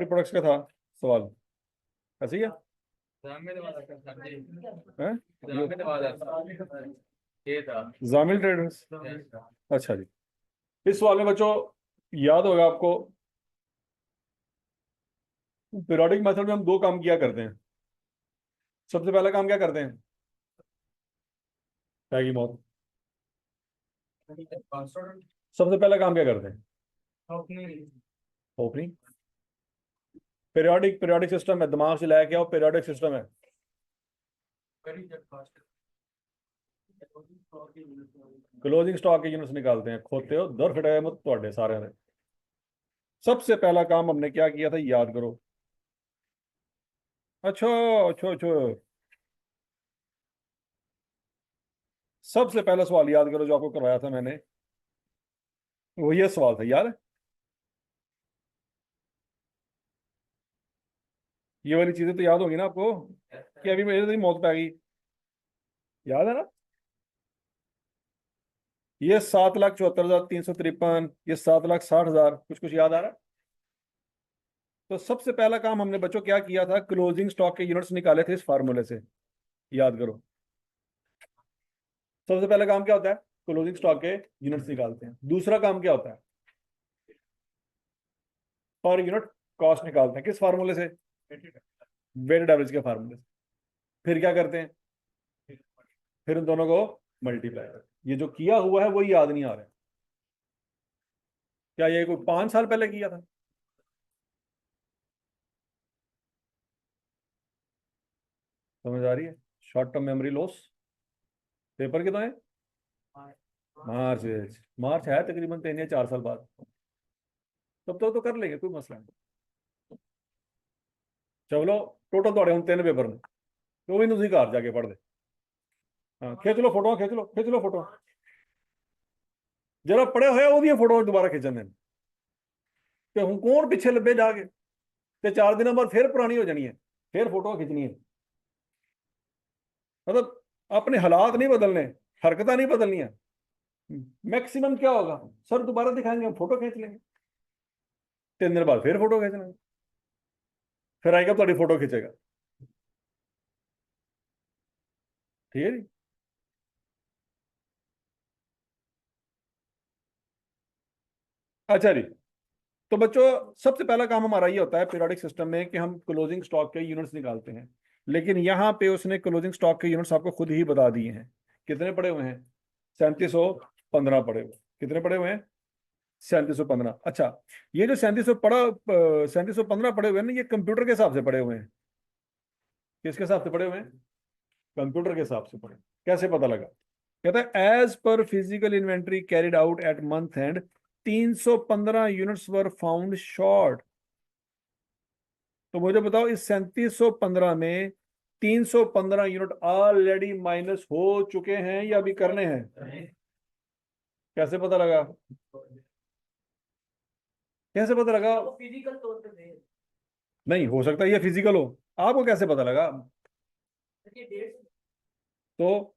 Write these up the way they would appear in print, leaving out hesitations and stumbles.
Products का था सवाल, ऐसे ही है? हैं? जामिल ट्रेडर्स। अच्छा जी, इस सवाल में बच्चों याद होगा आपको, पीरियोडिक मेथड में हम दो काम किया करते हैं। सबसे पहला काम क्या करते हैं? क्या की मौत। सबसे पहला काम क्या करते हैं? ओपनिंग। पीरियोडिक सिस्टम है, दिमाग से लाया क्या हो, पीरियोडिक सिस्टम है। क्लोजिंग स्टॉक के यूनिट्स निकालते हैं, खोते हो दर फिटाए मत ਤੁਹਾਡੇ सारे ने। सबसे पहला काम हमने क्या किया था, याद करो। अच्छा अच्छा अच्छा, सबसे पहला सवाल याद करो जो आपको करवाया था मैंने, वो ये सवाल था, याद है? ये वाली चीजें तो याद होगी ना आपको, कि अभी मेरे तो मौत पे आ गई। याद है ना? ये 7,74,353, ये 7,60,000, कुछ कुछ याद आ रहा है? तो सबसे पहला काम हमने बच्चों क्या किया था, क्लोजिंग स्टॉक के यूनिट्स निकाले थे इस फार्मूले से। याद करो, सबसे पहला काम क्या होता है, क्लोजिंग स्टॉक के यूनिट्स निकालते हैं। दूसरा काम क्या होता है, पर यूनिट कॉस्ट निकालते हैं। किस फार्मूले से? वेटेड एवरेज के फार्मूले से। फिर क्या करते हैं, फिर उन दोनों को मल्टीप्लाई करते हैं। ये जो किया हुआ है वही याद नहीं आ रहा है। क्या ये कोई 5 साल पहले किया था? समझ आ रही है? Short term memory loss. Paper कितना है? मार्च। मार्च है तकरीबन 3 या 4 साल बाद। तब तो कर लेंगे, कोई मसला नहीं। चलो, टोटल थोड़े हम 3 पेपर ने, तो भी तुम घर जाके पढ़ दे। हाँ, खींच लो फोटो, खींच लो, खींच लो फोटो। जरा पढ़े हुए ਉਹਦੀਆਂ फोटो दोबारा खींचन देन, ਤੇ ਹੁਣ कौन पिछे ਲੱਭੇ जाके, ਤੇ 4 दिनों बाद फिर पुरानी हो जानी है, फिर फोटो खींचनी है। मतलब अपने हालात नहीं बदलने, हरकत नहीं बदलनी है। मैक्सिमम क्या होगा, सर दोबारा दिखाएंगे, हम फोटो खींच लेंगे, 3 दिन बाद फिर फोटो खींच लेंगे, फिर आएगा तो फोटो खींचेगा। ठीक है जी। अच्छा जी, तो बच्चों सबसे पहला काम हमारा ये होता है पीरियोडिक सिस्टम में कि हम क्लोजिंग स्टॉक के यूनिट्स निकालते हैं। लेकिन यहाँ पे उसने क्लोजिंग स्टॉक के यूनिट्स आपको खुद ही बता दिए हैं। कितने पड़े हुए हैं? 3715 पड़े हुए। कितने पड़े हुए हैं? 3715। अच्छा, ये जो 3715 पड़े हुए हैं ना, ये कंप्यूटर के हिसाब से पड़े हुए हैं। किसके हिसाब से पड़े हुए हैं? कंप्यूटर के हिसाब से पड़े। कैसे पता लगा? कहता है as per physical inventory carried out at month end 315 units were found short. तो मुझे बताओ, इस 3715 में 315 यूनिट ऑलरेडी माइनस हो चुके हैं या अभी करने हैं? कैसे पता लगा? कैसे पता लगा? फिजिकल तौर पे नहीं हो सकता ये फिजिकल हो, आपको कैसे पता लगा? तो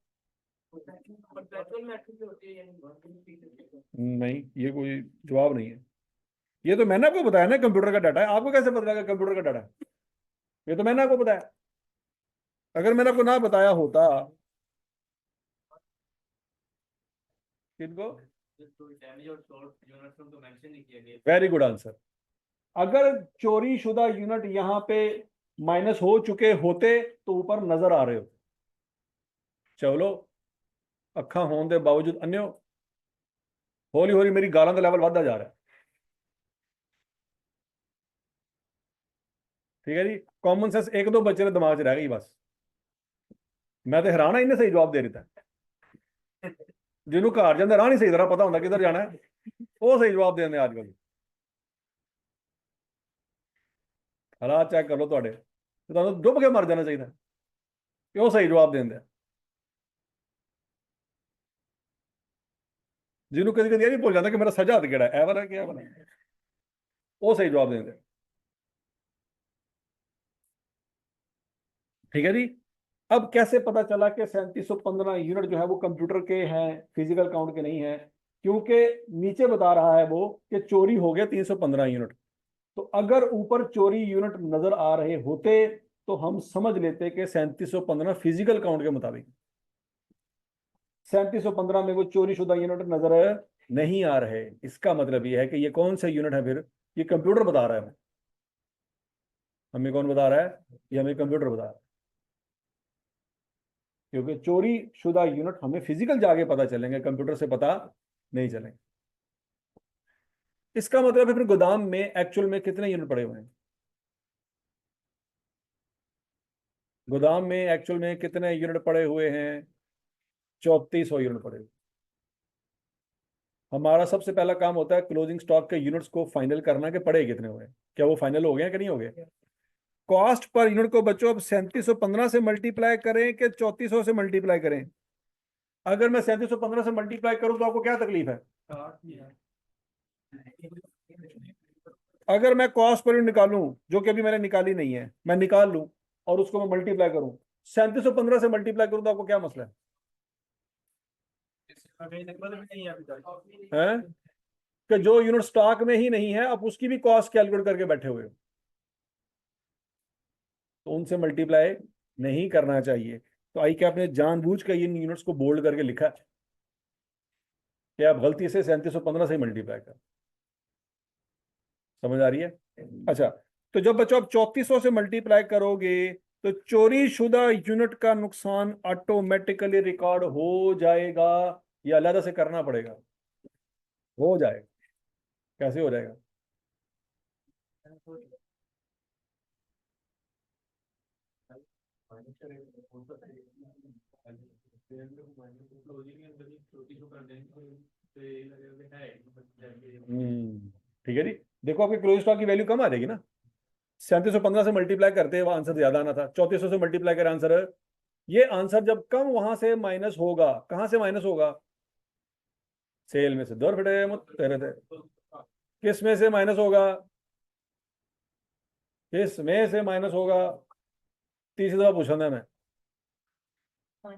नहीं, ये कोई जवाब नहीं है। ये तो मैंने आपको बताया ना, कंप्यूटर का डाटा है। आपको कैसे पता लगा कंप्यूटर का डाटा है? ये तो मैंने आपको बताया। अगर मैंने आपको ना बताया होता। किनको? Very good answer. अगर चोरी शुदा यूनिट यहां पे माइनस हो चुके होते तो ऊपर नजर आ रहे हो। चलो, अखा होने के बावजूद अन्यो, हौली हौली मेरी गालों का लेवल बढ़ता जा रहा है। ठीक है जी, कॉमन सेंस एक दो बच्चे ने दिमाग च रह गई बस। मैं तो हैरान है, इन्हें सही जवाब दे रहा था। जिन्होंने घर जाते राह नहीं सही तरह पता होंगे किधर जाना है, वो सही जवाब देने अजकल। हालात चेक कर लो थोड़े, तो डुब के मर जाना चाहिए, वो सही जवाब देंगे। जिन्होंने कभी कभी ये भी भूल जाता कि मेरा सजा हथ केड़ा है, वाला क्या वाला, वो सही जवाब देंगे। ठीक है जी। अब कैसे पता चला कि 3715 यूनिट जो है वो कंप्यूटर के हैं, फिजिकल काउंट के नहीं है? क्योंकि नीचे बता रहा है वो कि चोरी हो गया 315 यूनिट। तो अगर ऊपर चोरी यूनिट नजर आ रहे होते तो हम समझ लेते कि 3715 फिजिकल काउंट के मुताबिक, 3715 में वो चोरी शुदा यूनिट नजर नहीं आ रहे। इसका मतलब ये है कि ये कौन सा यूनिट है फिर? ये कंप्यूटर बता रहा है हमें। हमें कौन बता रहा है? ये हमें कंप्यूटर बता रहा है, क्योंकि चोरी शुदा यूनिट हमें फिजिकल जाके पता चलेंगे, कंप्यूटर से पता नहीं चलेंगे। इसका मतलब है फिर गोदाम में एक्चुअल में कितने यूनिट पड़े हुए हैं? गोदाम में एक्चुअल में कितने यूनिट पड़े हुए हैं? 3400 यूनिट पड़े हुए। हमारा सबसे पहला काम होता है क्लोजिंग स्टॉक के यूनिट्स को फाइनल करना कि पड़े कितने हुए। क्या वो फाइनल हो गए कि नहीं हो गए? कॉस्ट पर यूनिट को बच्चों अब 3715 से मल्टीप्लाई करें कि 3400 से मल्टीप्लाई करें? अगर मैं 3715 से मल्टीप्लाई करूं तो आपको क्या तकलीफ है? अगर मैं कॉस्ट पर यूनिट निकालूं, जो कि अभी मैंने निकाली नहीं है, मैं निकाल लूं और उसको मैं मल्टीप्लाई करूं, 3715 से मल्टीप्लाई करूं तो आपको क्या मसला है? कि जो यूनिट स्टॉक में ही नहीं है आप उसकी भी कॉस्ट कैलकुलेट करके बैठे हुए हो, तो उनसे मल्टीप्लाई नहीं करना चाहिए। तो आई क्या आपने जानबूझ कर इन यूनिट्स को बोल्ड करके लिखा है कि आप गलती से 3715 से मल्टीप्लाई कर। समझ आ रही है? अच्छा, तो जब बच्चों आप 3400 से मल्टीप्लाई करोगे तो चोरी शुदा यूनिट का नुकसान ऑटोमेटिकली रिकॉर्ड हो जाएगा या अलग से करना पड़ेगा? हो जाएगा। कैसे हो जाएगा? ठीक है जी। देखो आपके क्लोजिंग स्टॉक की वैल्यू कम आ जाएगी ना। 3715 से मल्टीप्लाई करते हैं, वो आंसर ज्यादा आना था। 3400 से मल्टीप्लाई कर आंसर, ये आंसर जब कम वहां से माइनस होगा, कहां से माइनस होगा? सेल में से। दौर फटे मुत तेरे थे। किस में से माइनस होगा? किस में से माइनस होगा? तीसरी दफा पूछा था मैं,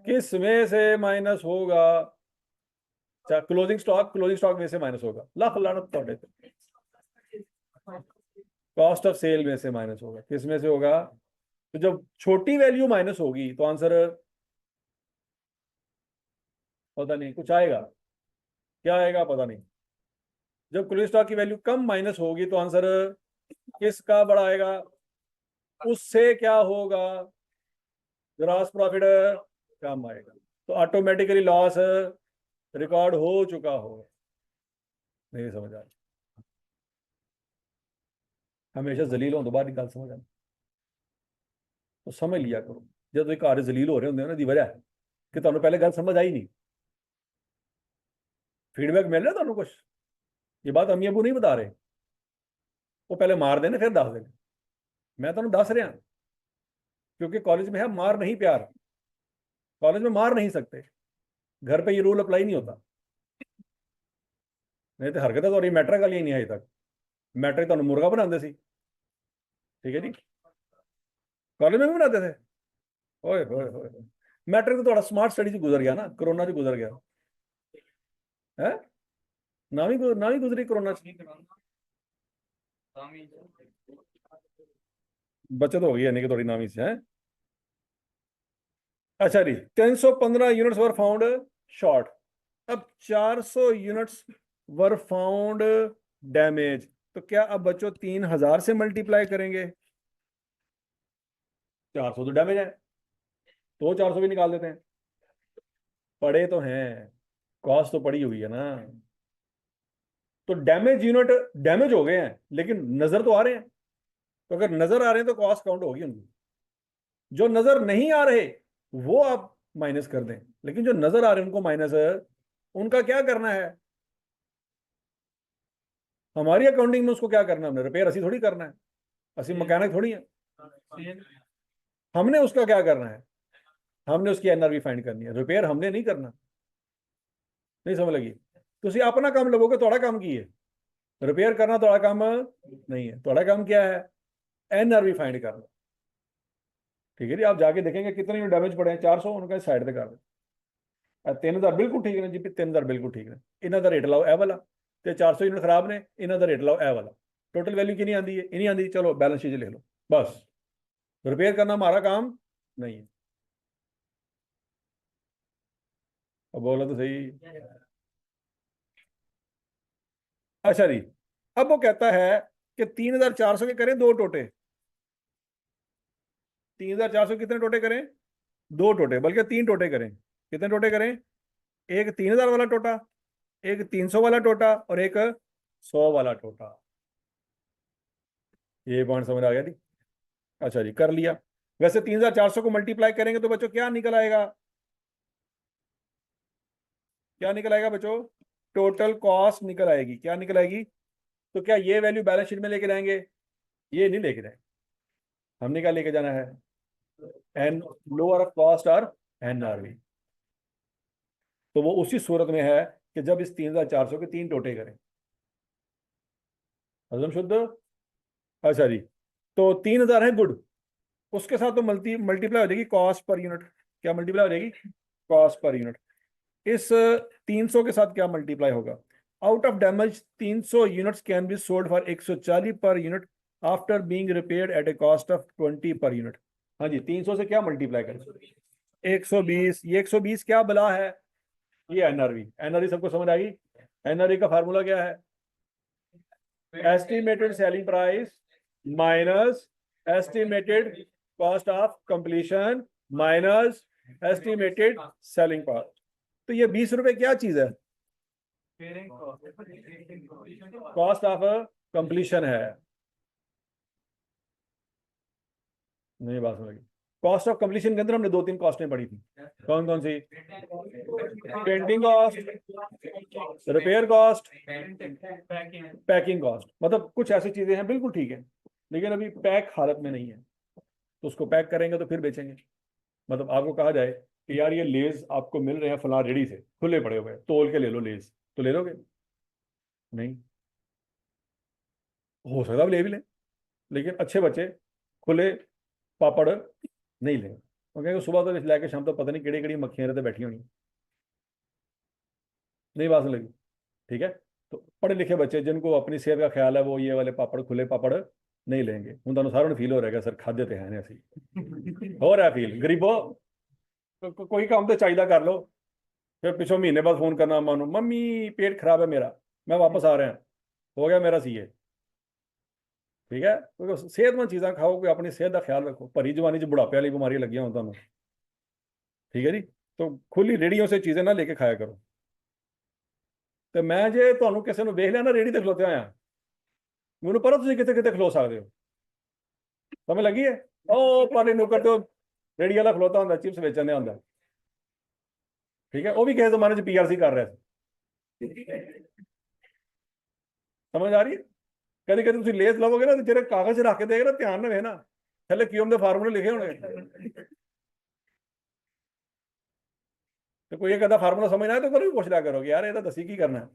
किस में से माइनस होगा? क्लोजिंग स्टॉक में से माइनस होगा। लाख लानत तोड़े। कॉस्ट ऑफ सेल में से माइनस होगा। किस में से होगा? तो जब छोटी वैल्यू माइनस होगी तो आंसर पता नहीं, कुछ आएगा। क्या आएगा पता नहीं। जब क्लोजिंग स्टॉक की वैल्यू कम माइनस होगी तो आंसर किसका बड़ा आएगा? उससे क्या होगा? ग्रॉस प्रॉफिट कम आएगा, तो ऑटोमेटिकली लॉस रिकॉर्ड हो चुका होगा। नहीं समझ आ रही? हमेशा जलील हो तो बाहर निकाल समझ आना, तो समझ लिया करो। जब तो घर जलील हो रहे होंगे ना, दी वजह है कि तुम्हें पहले गल समझ आई नहीं। फीडबैक मिल रहा है तुम्हें कुछ? ये बात अम्मी अबू नहीं बता रहे, वो पहले मार देने फिर दस देने। मैं तुम्हें दस रहा, क्योंकि कॉलेज में है मार नहीं प्यार। कॉलेज में मार नहीं सकते, घर पे ये रूल अप्लाई नहीं होता। नहीं तो हरकत तो मैट्रिक वाली नहीं आई तक। मैट्रिक तो मुर्गा बनाते सी। ठीक है जी। कॉलेज में भी बनाते थे। ओए होए होए। मैट्रिक तो थोड़ा स्मार्ट स्टडी से गुजर गया ना, कोरोना से गुजर गया है। ना ही गुजरी कोरोना से। बचत हो गई यानी कि थोड़ी नामी से है। अच्छा जी, 315 यूनिट्स वर फाउंड शॉर्ट। अब 400 यूनिट्स वर फाउंड डैमेज। तो क्या अब बच्चों 3000 से मल्टीप्लाई करेंगे? 400 तो डैमेज है, तो 400 भी निकाल देते हैं। पड़े तो हैं, कॉस्ट तो पड़ी हुई है ना। तो डैमेज यूनिट डैमेज हो गए हैं लेकिन नजर तो आ रहे हैं। तो अगर नजर आ रहे हैं तो कॉस्ट काउंट होगी उनकी। जो नजर नहीं आ रहे वो आप माइनस कर दें, लेकिन जो नजर आ रहे हैं उनको माइनस है। उनका क्या करना है? हमारी अकाउंटिंग में उसको क्या करना है? हमने रिपेयर असी थोड़ी करना है, असी मैकेनिक थोड़ी है। हमने उसका क्या करना है? हमने उसकी एनआरवी फाइंड करनी है, रिपेयर हमने नहीं करना। नहीं समझ लगी? तुम अपना काम लगोगे, थोड़ा काम की है। रिपेयर करना थोड़ा काम नहीं है। थोड़ा काम क्या है? एनआरवी फाइंड करना। ठीक है जी। आप जाके देखेंगे कितने डैमेज पड़े हैं, 400, उनका साइड पे कर दे। 3000 बिल्कुल ठीक है जी, 3000 बिल्कुल ठीक है। इन्हों का रेट लाओ ए वाला, तो 400 यूनिट खराब ने, इन्हों का रेट लाओ ए वाला। टोटल वैल्यू की नहीं आती है, नहीं आती, चलो बैलेंस शीट ले लो, बस रिपेयर करना हमारा काम नहीं है। अब बोलो तो सही। अच्छा जी, अब वो कहता है कि 3,400 के करें दो टोटे। 3,400 कितने टोटे करें? दो टोटे, बल्कि तीन टोटे करें। कितने टोटे करें? एक 3,000 वाला टोटा, एक 300 वाला टोटा, और एक 100 वाला टोटा। ये पॉइंट समझ आ गया थी? अच्छा जी, कर लिया। वैसे 3,400 को मल्टीप्लाई करेंगे तो बच्चों क्या निकल आएगा? क्या निकल आएगा बच्चों? टोटल कॉस्ट निकल आएगी। क्या निकल आएगी? तो क्या ये वैल्यू बैलेंस शीट में लेके जाएंगे? ये नहीं लेके जाएंगे। हमने क्या लेके जाना है? एन, लोअर ऑफ कॉस्ट और एनआरवी। तो वो उसी सूरत में है कि जब इस 3,400 के तीन टोटे करें। हजम शुद्ध? अच्छा जी, तो 3,000 है गुड, उसके साथ तो मल्टीप्लाई हो जाएगी कॉस्ट पर यूनिट। क्या मल्टीप्लाई हो जाएगी? Cost per unit. इस 300 के साथ क्या मल्टीप्लाई होगा? Out of damage 300 units can be sold for 140 per unit after being repaired at a cost of 20 per unit. हाँ जी, 300 से क्या मल्टीप्लाई करें? 120। ये 120 क्या बला है? ये एनआरवी। एनआरवी सबको समझ आ गई? एनआरवी का फार्मूला क्या है? Estimated selling price minus estimated cost of completion minus estimated selling cost. तो ये 20 रुपए क्या चीज है? कॉस्ट ऑफ कंप्लीशन है। नहीं, बात समझ। कॉस्ट ऑफ कंप्लीशन के अंदर हमने दो तीन कॉस्टें पढ़ी थी। कौन कौन सी? Painting cost, repair cost, packing cost. मतलब कुछ ऐसी चीजें हैं, बिल्कुल ठीक है, लेकिन अभी पैक हालत में नहीं है, तो उसको पैक करेंगे तो फिर बेचेंगे। मतलब आपको कहा जाए कि यार ये लेज आपको मिल रहे हैं फला रेडी से, खुले पड़े हुए, तोल के ले लो लेज, तो ले लोगे? नहीं। हो सकता है ले भी लें, लेकिन अच्छे बच्चे खुले पापड़ नहीं लेंगे, क्योंकि सुबह तो लेके शाम तक पता नहीं केड़ी केड़ी मक्खियां रहते बैठी होनी। नहीं, बात नहीं लगी? ठीक है। तो पढ़े लिखे बच्चे जिनको अपनी सेहत का ख्याल है वो ये वाले पापड़, खुले पापड़ नहीं लेंगे। हूँ तुहानू सारों फील हो रहा है सर खादे तो हैं असी हो रहा फील गरीबो। कोई काम तो चाहिए कर लो, फिर पिछों महीने बाद फोन करना मानो मम्मी पेट खराब है मेरा, मैं वापस आ रहा हूँ, हो गया मेरा सीए। ठीक है, क्योंकि सेहतमंद चीज़ा खाओ, कोई अपनी सेहत का ख्याल रखो। भरी जवानी च बुढ़ापे वाली बीमारियां लगियां हो तुहानू। ठीक है जी, तो खुली रेहड़ियों से चीज़ें ना लेके खाया करो। तो मैं जे ਤੁਹਾਨੂੰ ਕਿਸੇ ਨੂੰ ਵੇਖ ਲਿਆ ਨਾ ਰੇੜੀ ਤੇ ਖਲੋਤੇ ਹੋਇਆ, ਮੈਨੂੰ ਪਤਾ ਤੁਸੀਂ ਕਿੱਥੇ ਕਿੱਥੇ ਖਲੋ ਸਕਦੇ ਹੋ। ਸਮਝ ਲੱਗੀ ਹੈ? ਉਹ ਪਾਣੀ ਨੁੱਕਰ ਤੇ ਰੇੜੀ ਵਾਲਾ ਖਲੋਤਾ ਹੁੰਦਾ, ਚਿਪਸ ਵੇਚਣ ਦੇ ਹੁੰਦਾ। ਠੀਕ ਹੈ, ਉਹ ਵੀ ਕਿਸੇ ਜ਼ਮਾਨੇ 'ਚ ਪੀਆਰਸੀ ਕਰ ਰਿਹਾ ਸੀ। ਸਮਝ ਆ ਰਹੀ ਹੈ? ਕਦੀ ਕਦੀ ਤੁਸੀਂ ਲੇਸ ਲਵੋਗੇ ਨਾ, ਤੇ ਜਿਹੜੇ ਕਾਗਜ਼ ਰੱਖ ਕੇ ਦੇਖ ਨਾ, ਧਿਆਨ ਨਾਲ ਵੇਖ ਨਾ, ਥੱਲੇ ਕਿਉਮ ਦੇ ਫਾਰਮੂਲੇ ਲਿਖੇ ਹੋਣਗੇ। तो कोई एक आधा फार्मूला समझना है तो करो भी पूछ लिया करो कि यार ये तो दसी की करना है।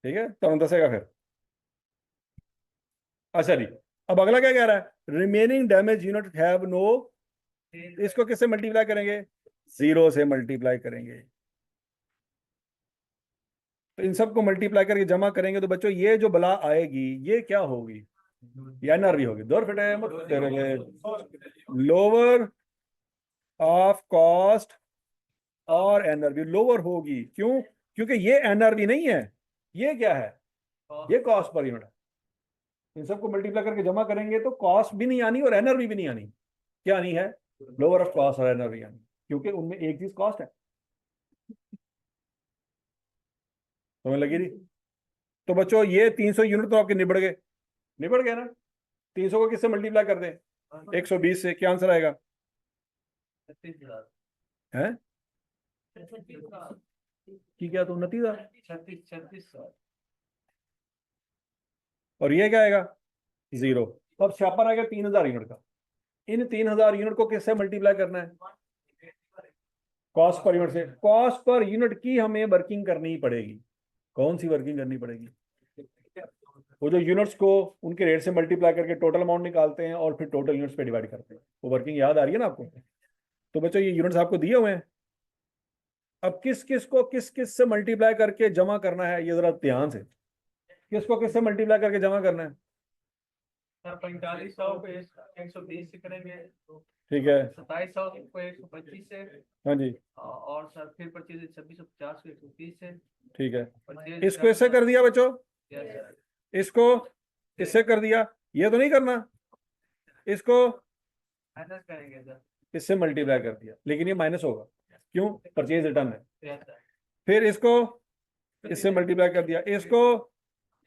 ठीक है, तो दसेगा फिर। अच्छा जी, अब अगला क्या कह रहा है? Remaining damage unit have no, इसको किससे मल्टीप्लाई करेंगे? 0 से मल्टीप्लाई करेंगे। तो इन सबको मल्टीप्लाई करके जमा करेंगे तो बच्चों ये जो बला आएगी ये क्या होगी? ये एनआरवी होगी। दौर फिटे लोअर ऑफ कॉस्ट और एनआरवी लोअर होगी। क्यों? क्योंकि ये एनआरवी नहीं है, ये क्या है? ये कॉस्ट पर यूनिट है। इन सबको मल्टीप्लाई करके जमा करेंगे तो कॉस्ट भी नहीं आनी और एनआरवी भी नहीं आनी। क्या आनी है? लोअर ऑफ कॉस्ट और एनआरवी आनी, क्योंकि उनमें एक चीज कॉस्ट है। समझ लगी थी? तो बच्चों ये 300 यूनिट तो आपके निबड़ गए, निबड़ गए ना। 300 को किससे मल्टीप्लाई कर दें? 120 से। क्या आंसर आएगा? है कि क्या? तो 29,000। और ये क्या आएगा? 0। अब छापर आएगा 3,000 यूनिट का। इन 3,000 यूनिट को किससे मल्टीप्लाई करना है? कॉस्ट पर यूनिट से। कॉस्ट पर यूनिट की हमें वर्किंग करनी ही पड़ेगी। कौन सी वर्किंग करनी पड़ेगी? वो जो यूनिट्स को उनके रेट से मल्टीप्लाई करके टोटल अमाउंट निकालते हैं और फिर टोटल यूनिट्स पे डिवाइड करते हैं। वो वर्किंग याद आ रही है ना आपको? तो बच्चों ये यूनिट्स आपको दिए हुए हैं। अब किस किस को किस किस से मल्टीप्लाई करके जमा करना है, ये जरा ध्यान से। किसको किससे मल्टीप्लाई करके जमा करना है? सर 4500 को 120 से करेंगे, ठीक है। 2700 को 125 से, हाँ जी। और सर फिर 2650 को 130 से। ठीक है, परचेज इसको ऐसे कर दिया बच्चों, यस सर। इसको इससे कर दिया, ये तो नहीं करना, इसको माइनस करेंगे सर। इससे मल्टीप्लाई कर दिया, लेकिन ये माइनस होगा, क्यों? परचेज रिटर्न है। Yes sir. फिर इसको इससे मल्टीप्लाई कर दिया, इसको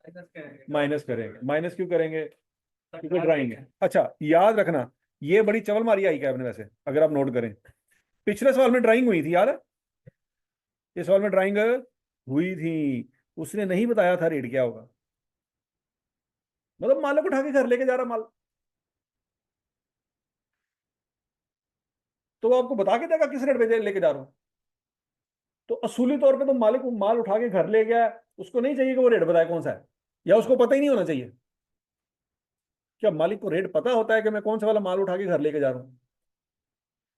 माइनस करेंगे। माइनस करेंगे। माइनस क्यों करेंगे? सर, क्योंकि ड्राइंग है। अच्छा, याद रखना, ये बड़ी चवल मारी आई कैब ने वैसे, अगर आप नोट करें, पिछले सवाल में ड्राइंग हुई थी, याद है? इस सवाल में ड्राइंग हुई थी, उसने नहीं बताया था रेट क्या होगा। मतलब माल को उठा के घर लेके जा रहा माल, तो वो आपको बता के देगा किस रेट पे लेके जा रहा हूं। तो असूली तौर पे तो मालिक वो माल उठा के घर ले गया, उसको नहीं चाहिए कि वो रेट बताए कौन सा है, या उसको पता ही नहीं होना चाहिए। क्या मालिक को रेट पता होता है कि मैं कौन सा वाला माल उठा के घर लेके जा रहा हूं?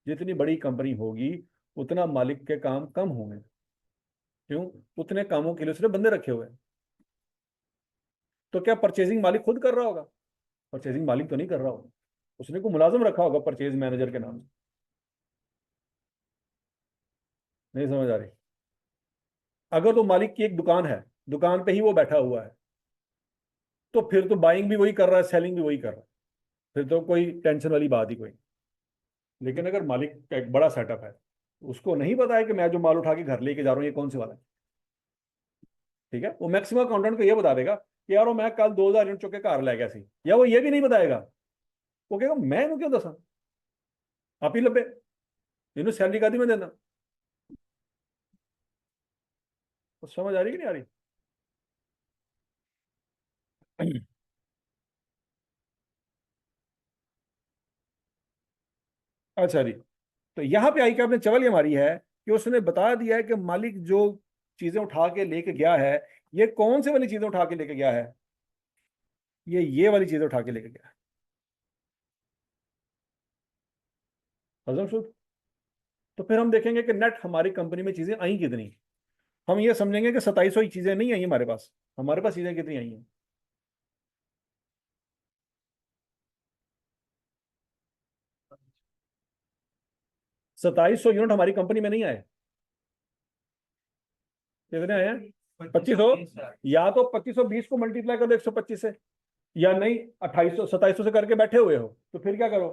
जितनी बड़ी कंपनी होगी उतना मालिक के काम कम होंगे, क्यों? उतने कामों के लिए उसने बंदे रखे हुए हैं। तो क्या परचेजिंग मालिक खुद कर रहा होगा? परचेजिंग मालिक तो नहीं कर रहा होगा, उसने को मुलाजिम रखा होगा परचेज मैनेजर के नाम से। नहीं समझ आ रही? अगर तो मालिक की एक दुकान है, दुकान पे ही वो बैठा हुआ है, तो फिर तो बाइंग भी वही कर रहा है, सेलिंग भी वही कर रहा है, फिर तो कोई टेंशन वाली बात ही कोई नहीं। लेकिन अगर मालिक का एक बड़ा सेटअप है, उसको नहीं पता है कि मैं जो माल उठा के घर लेके जा रहा हूँ ये कौन से वाला है, ठीक है, वो मैक्सिमम अकाउंटेंट को ये बता देगा कि यार वो मैं कल 2000 यूनिट चुके घर लै गया सी, या वो ये भी नहीं बताएगा, वो कहेगा मैं इन्हें क्यों दसा, आप ही लबे, इन्हें सैलरी का दी मैं देना। तो समझ आ रही कि नहीं आ रही? अच्छा जी, तो यहां पे आई कि आपने चवल ये मारी है कि उसने बता दिया है कि मालिक जो चीजें उठा के लेके गया है, ये कौन से वाली चीजें उठा के लेके गया है, ये वाली चीजें उठा के लेके गया है। हजम शुद्ध। तो फिर हम देखेंगे कि नेट हमारी कंपनी में चीजें आई कितनी। हम ये समझेंगे कि 2700 ही चीजें नहीं आई हमारे पास, हमारे पास चीजें कितनी आई हैं? 2700 यूनिट हमारी कंपनी में नहीं आए। कितने आए हैं? 2500। या तो 2520 को मल्टीप्लाई कर दो 125 से, या नहीं 2800 2700 से करके बैठे हुए हो, तो फिर क्या करो,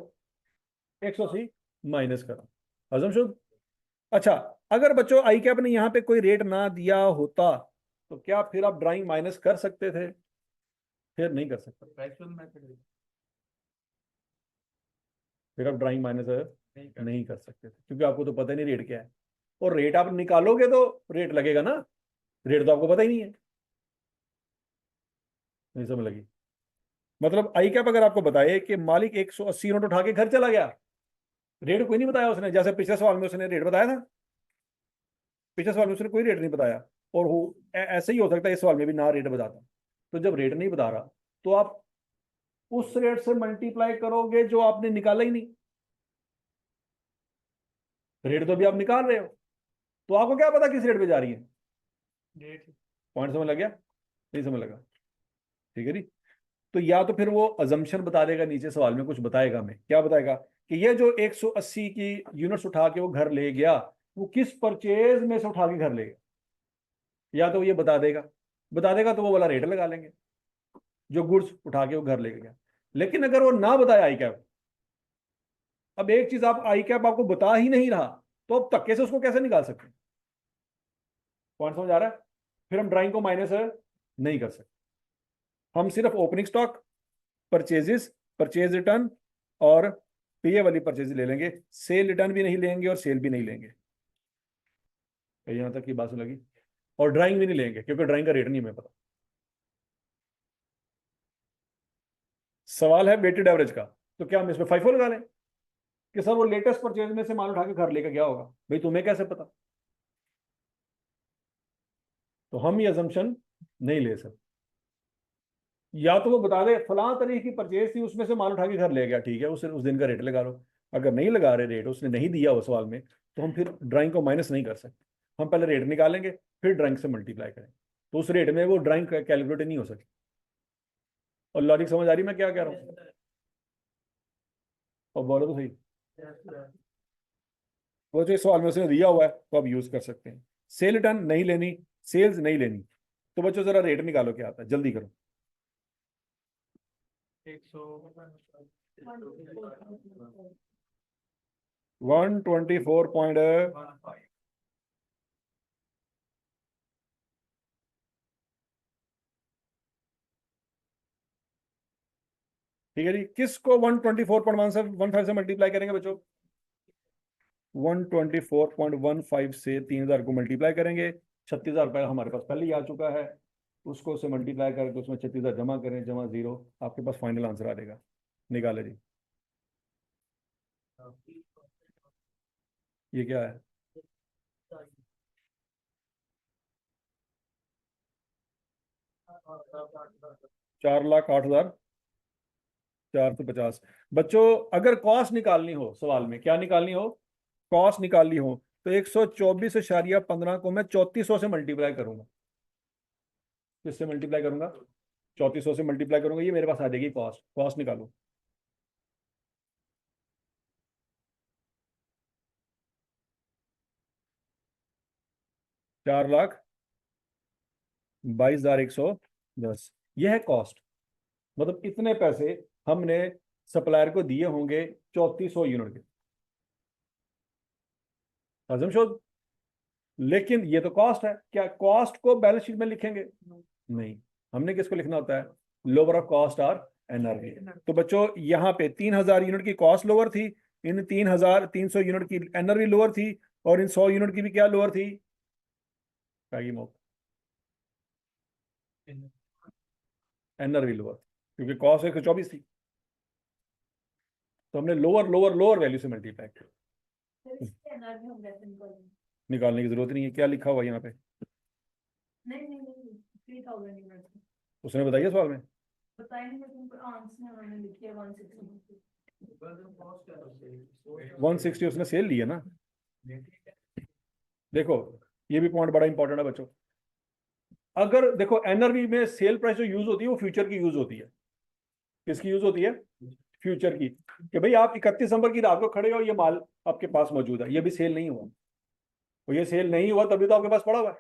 180 माइनस करो। हजम शुद्ध। अच्छा, अगर बच्चों आई कैप ने यहाँ पे कोई रेट ना दिया होता, तो क्या फिर आप ड्राइंग माइनस कर सकते थे? फिर नहीं कर सकते, फिर आप ड्राइंग माइनस नहीं कर सकते थे, क्योंकि आपको तो पता ही नहीं रेट क्या है, और रेट आप निकालोगे तो रेट लगेगा ना, रेट तो आपको पता ही नहीं है। नहीं समझ लगी? मतलब आई कैप अगर आपको बताए कि मालिक 180 यूनिट उठा के घर चला गया, रेट कोई नहीं बताया उसने, जैसे पिछले सवाल में उसने रेट बताया था, पिछले सवाल में उसने कोई रेट नहीं बताया, और वो ऐसे ही हो सकता है इस सवाल में भी ना रेट बताता। तो जब रेट नहीं बता रहा, तो आप उस रेट से मल्टीप्लाई करोगे जो आपने निकाला ही नहीं, रेट तो भी आप निकाल रहे हो, तो आपको क्या पता किस रेट पे जा रही है? डेट। पॉइंट समझ लग गया? नहीं समझ लगा? ठीक है जी। तो या तो फिर वो अजम्पशन बता देगा, नीचे सवाल में कुछ बताएगा, हमें क्या बताएगा कि ये जो 180 की यूनिट्स उठा के वो घर ले गया, वो किस परचेज में से उठा के घर ले गया, या तो ये बता देगा, बता देगा तो वो वाला रेट लगा लेंगे जो गुड्स उठा के वो घर ले गया। लेकिन अगर वो ना बताया आई कैप, अब एक चीज आप आई कैप आपको बता ही नहीं रहा, तो अब धक्के से उसको कैसे निकाल सकते हैं? पॉइंट समझ आ रहा है? फिर हम ड्राइंग को माइनस नहीं कर सकते, हम सिर्फ opening stock, purchases, purchase return और पे वाली परचेज ले लेंगे, सेल रिटर्न भी नहीं लेंगे और सेल भी नहीं लेंगे। यहां तक की बात सुन लगी? और ड्राइंग भी नहीं लेंगे, क्योंकि ड्राइंग का रेट नहीं हमें पता। सवाल है वेटेड एवरेज का, तो क्या हम इसमें फाइफो लगा लें कि सर वो लेटेस्ट परचेज में से माल उठा के घर लेकर गया होगा? भाई तुम्हें कैसे पता? तो हम ये अजम्पशन नहीं ले सकते। या तो वो बता दे फलां तारीख की परचेज थी, उसमें से माल उठा के घर ले गया, ठीक है, उस दिन का रेट लगा लो। अगर नहीं लगा रहे रेट, उसने नहीं दिया वो सवाल में, तो हम फिर ड्राइंग को माइनस नहीं कर सकते, हम पहले रेट निकालेंगे फिर ड्राइंग से मल्टीप्लाई करेंगे। तो उस रेट में वो ड्राइंग कैलकुलेट नहीं हो सकती। और लॉजिक समझ आ रही मैं क्या कह रहा हूँ? और बोलो तो सही। वो जो इस सवाल में उसने दिया हुआ है तो आप यूज कर सकते हैं। सेल रिटर्न नहीं लेनी, सेल्स नहीं लेनी, तो बच्चों जरा रेट निकालो क्या आता है, जल्दी करो। 124 ठीक है जी। किसको 124.1 से 15 से मल्टीप्लाई करेंगे बच्चों? 124.15 से 3,000 को मल्टीप्लाई करेंगे। 36,000 रुपये हमारे पास पहले ही आ चुका है। उसको से मल्टीप्लाई करके उसमें 36,000 जमा करें, जमा जीरो, आपके पास फाइनल आंसर आ जाएगा। निकाले जी। ये क्या है? 4,08,450। बच्चों अगर कॉस्ट निकालनी हो, सवाल में क्या निकालनी हो, कॉस्ट निकालनी हो, तो 124.15 को मैं 3400 से मल्टीप्लाई करूंगा। किससे मल्टीप्लाई करूंगा? 3400 से मल्टीप्लाई करूंगा, ये मेरे पास आ जाएगी कॉस्ट। कॉस्ट निकालो। 4,22,110, यह है कॉस्ट। मतलब इतने पैसे हमने सप्लायर को दिए होंगे 3400 यूनिट के। हजम शोध। लेकिन ये तो कॉस्ट है, क्या कॉस्ट को बैलेंस शीट में लिखेंगे? नहीं। हमने किसको लिखना होता है? लोअर ऑफ कॉस्ट और एनआरवी। तो बच्चों यहाँ पे 3,000 यूनिट की कॉस्ट लोअर थी, इन 3,300 यूनिट की एनआरवी लोअर थी, और इन 100 यूनिट की भी क्या लोअर थी? एनआरवी लोअर, क्योंकि कॉस्ट 124 थी। तो हमने लोअर लोअर लोअर वैल्यू से मल्टीप्लाई किया। निकालने की जरूरत नहीं है, क्या लिखा हुआ यहाँ पे? नहीं नहीं नहीं 3,000 यूनिट उसने बताइए सवाल में। बताया नहीं, लेकिन आंसर मैंने लिखी है 160। 160 उसने सेल ली है ना। देखो ये भी पॉइंट बड़ा इंपॉर्टेंट है बच्चों। अगर देखो एनआरवी में सेल प्राइस जो यूज होती है वो फ्यूचर की यूज होती है। किसकी यूज होती है? फ्यूचर की। कि भाई आप 31 दिसंबर की रात को खड़े हो, ये माल आपके पास मौजूद है, ये भी सेल नहीं हुआ, और ये सेल नहीं हुआ तभी तो आपके पास पड़ा हुआ है।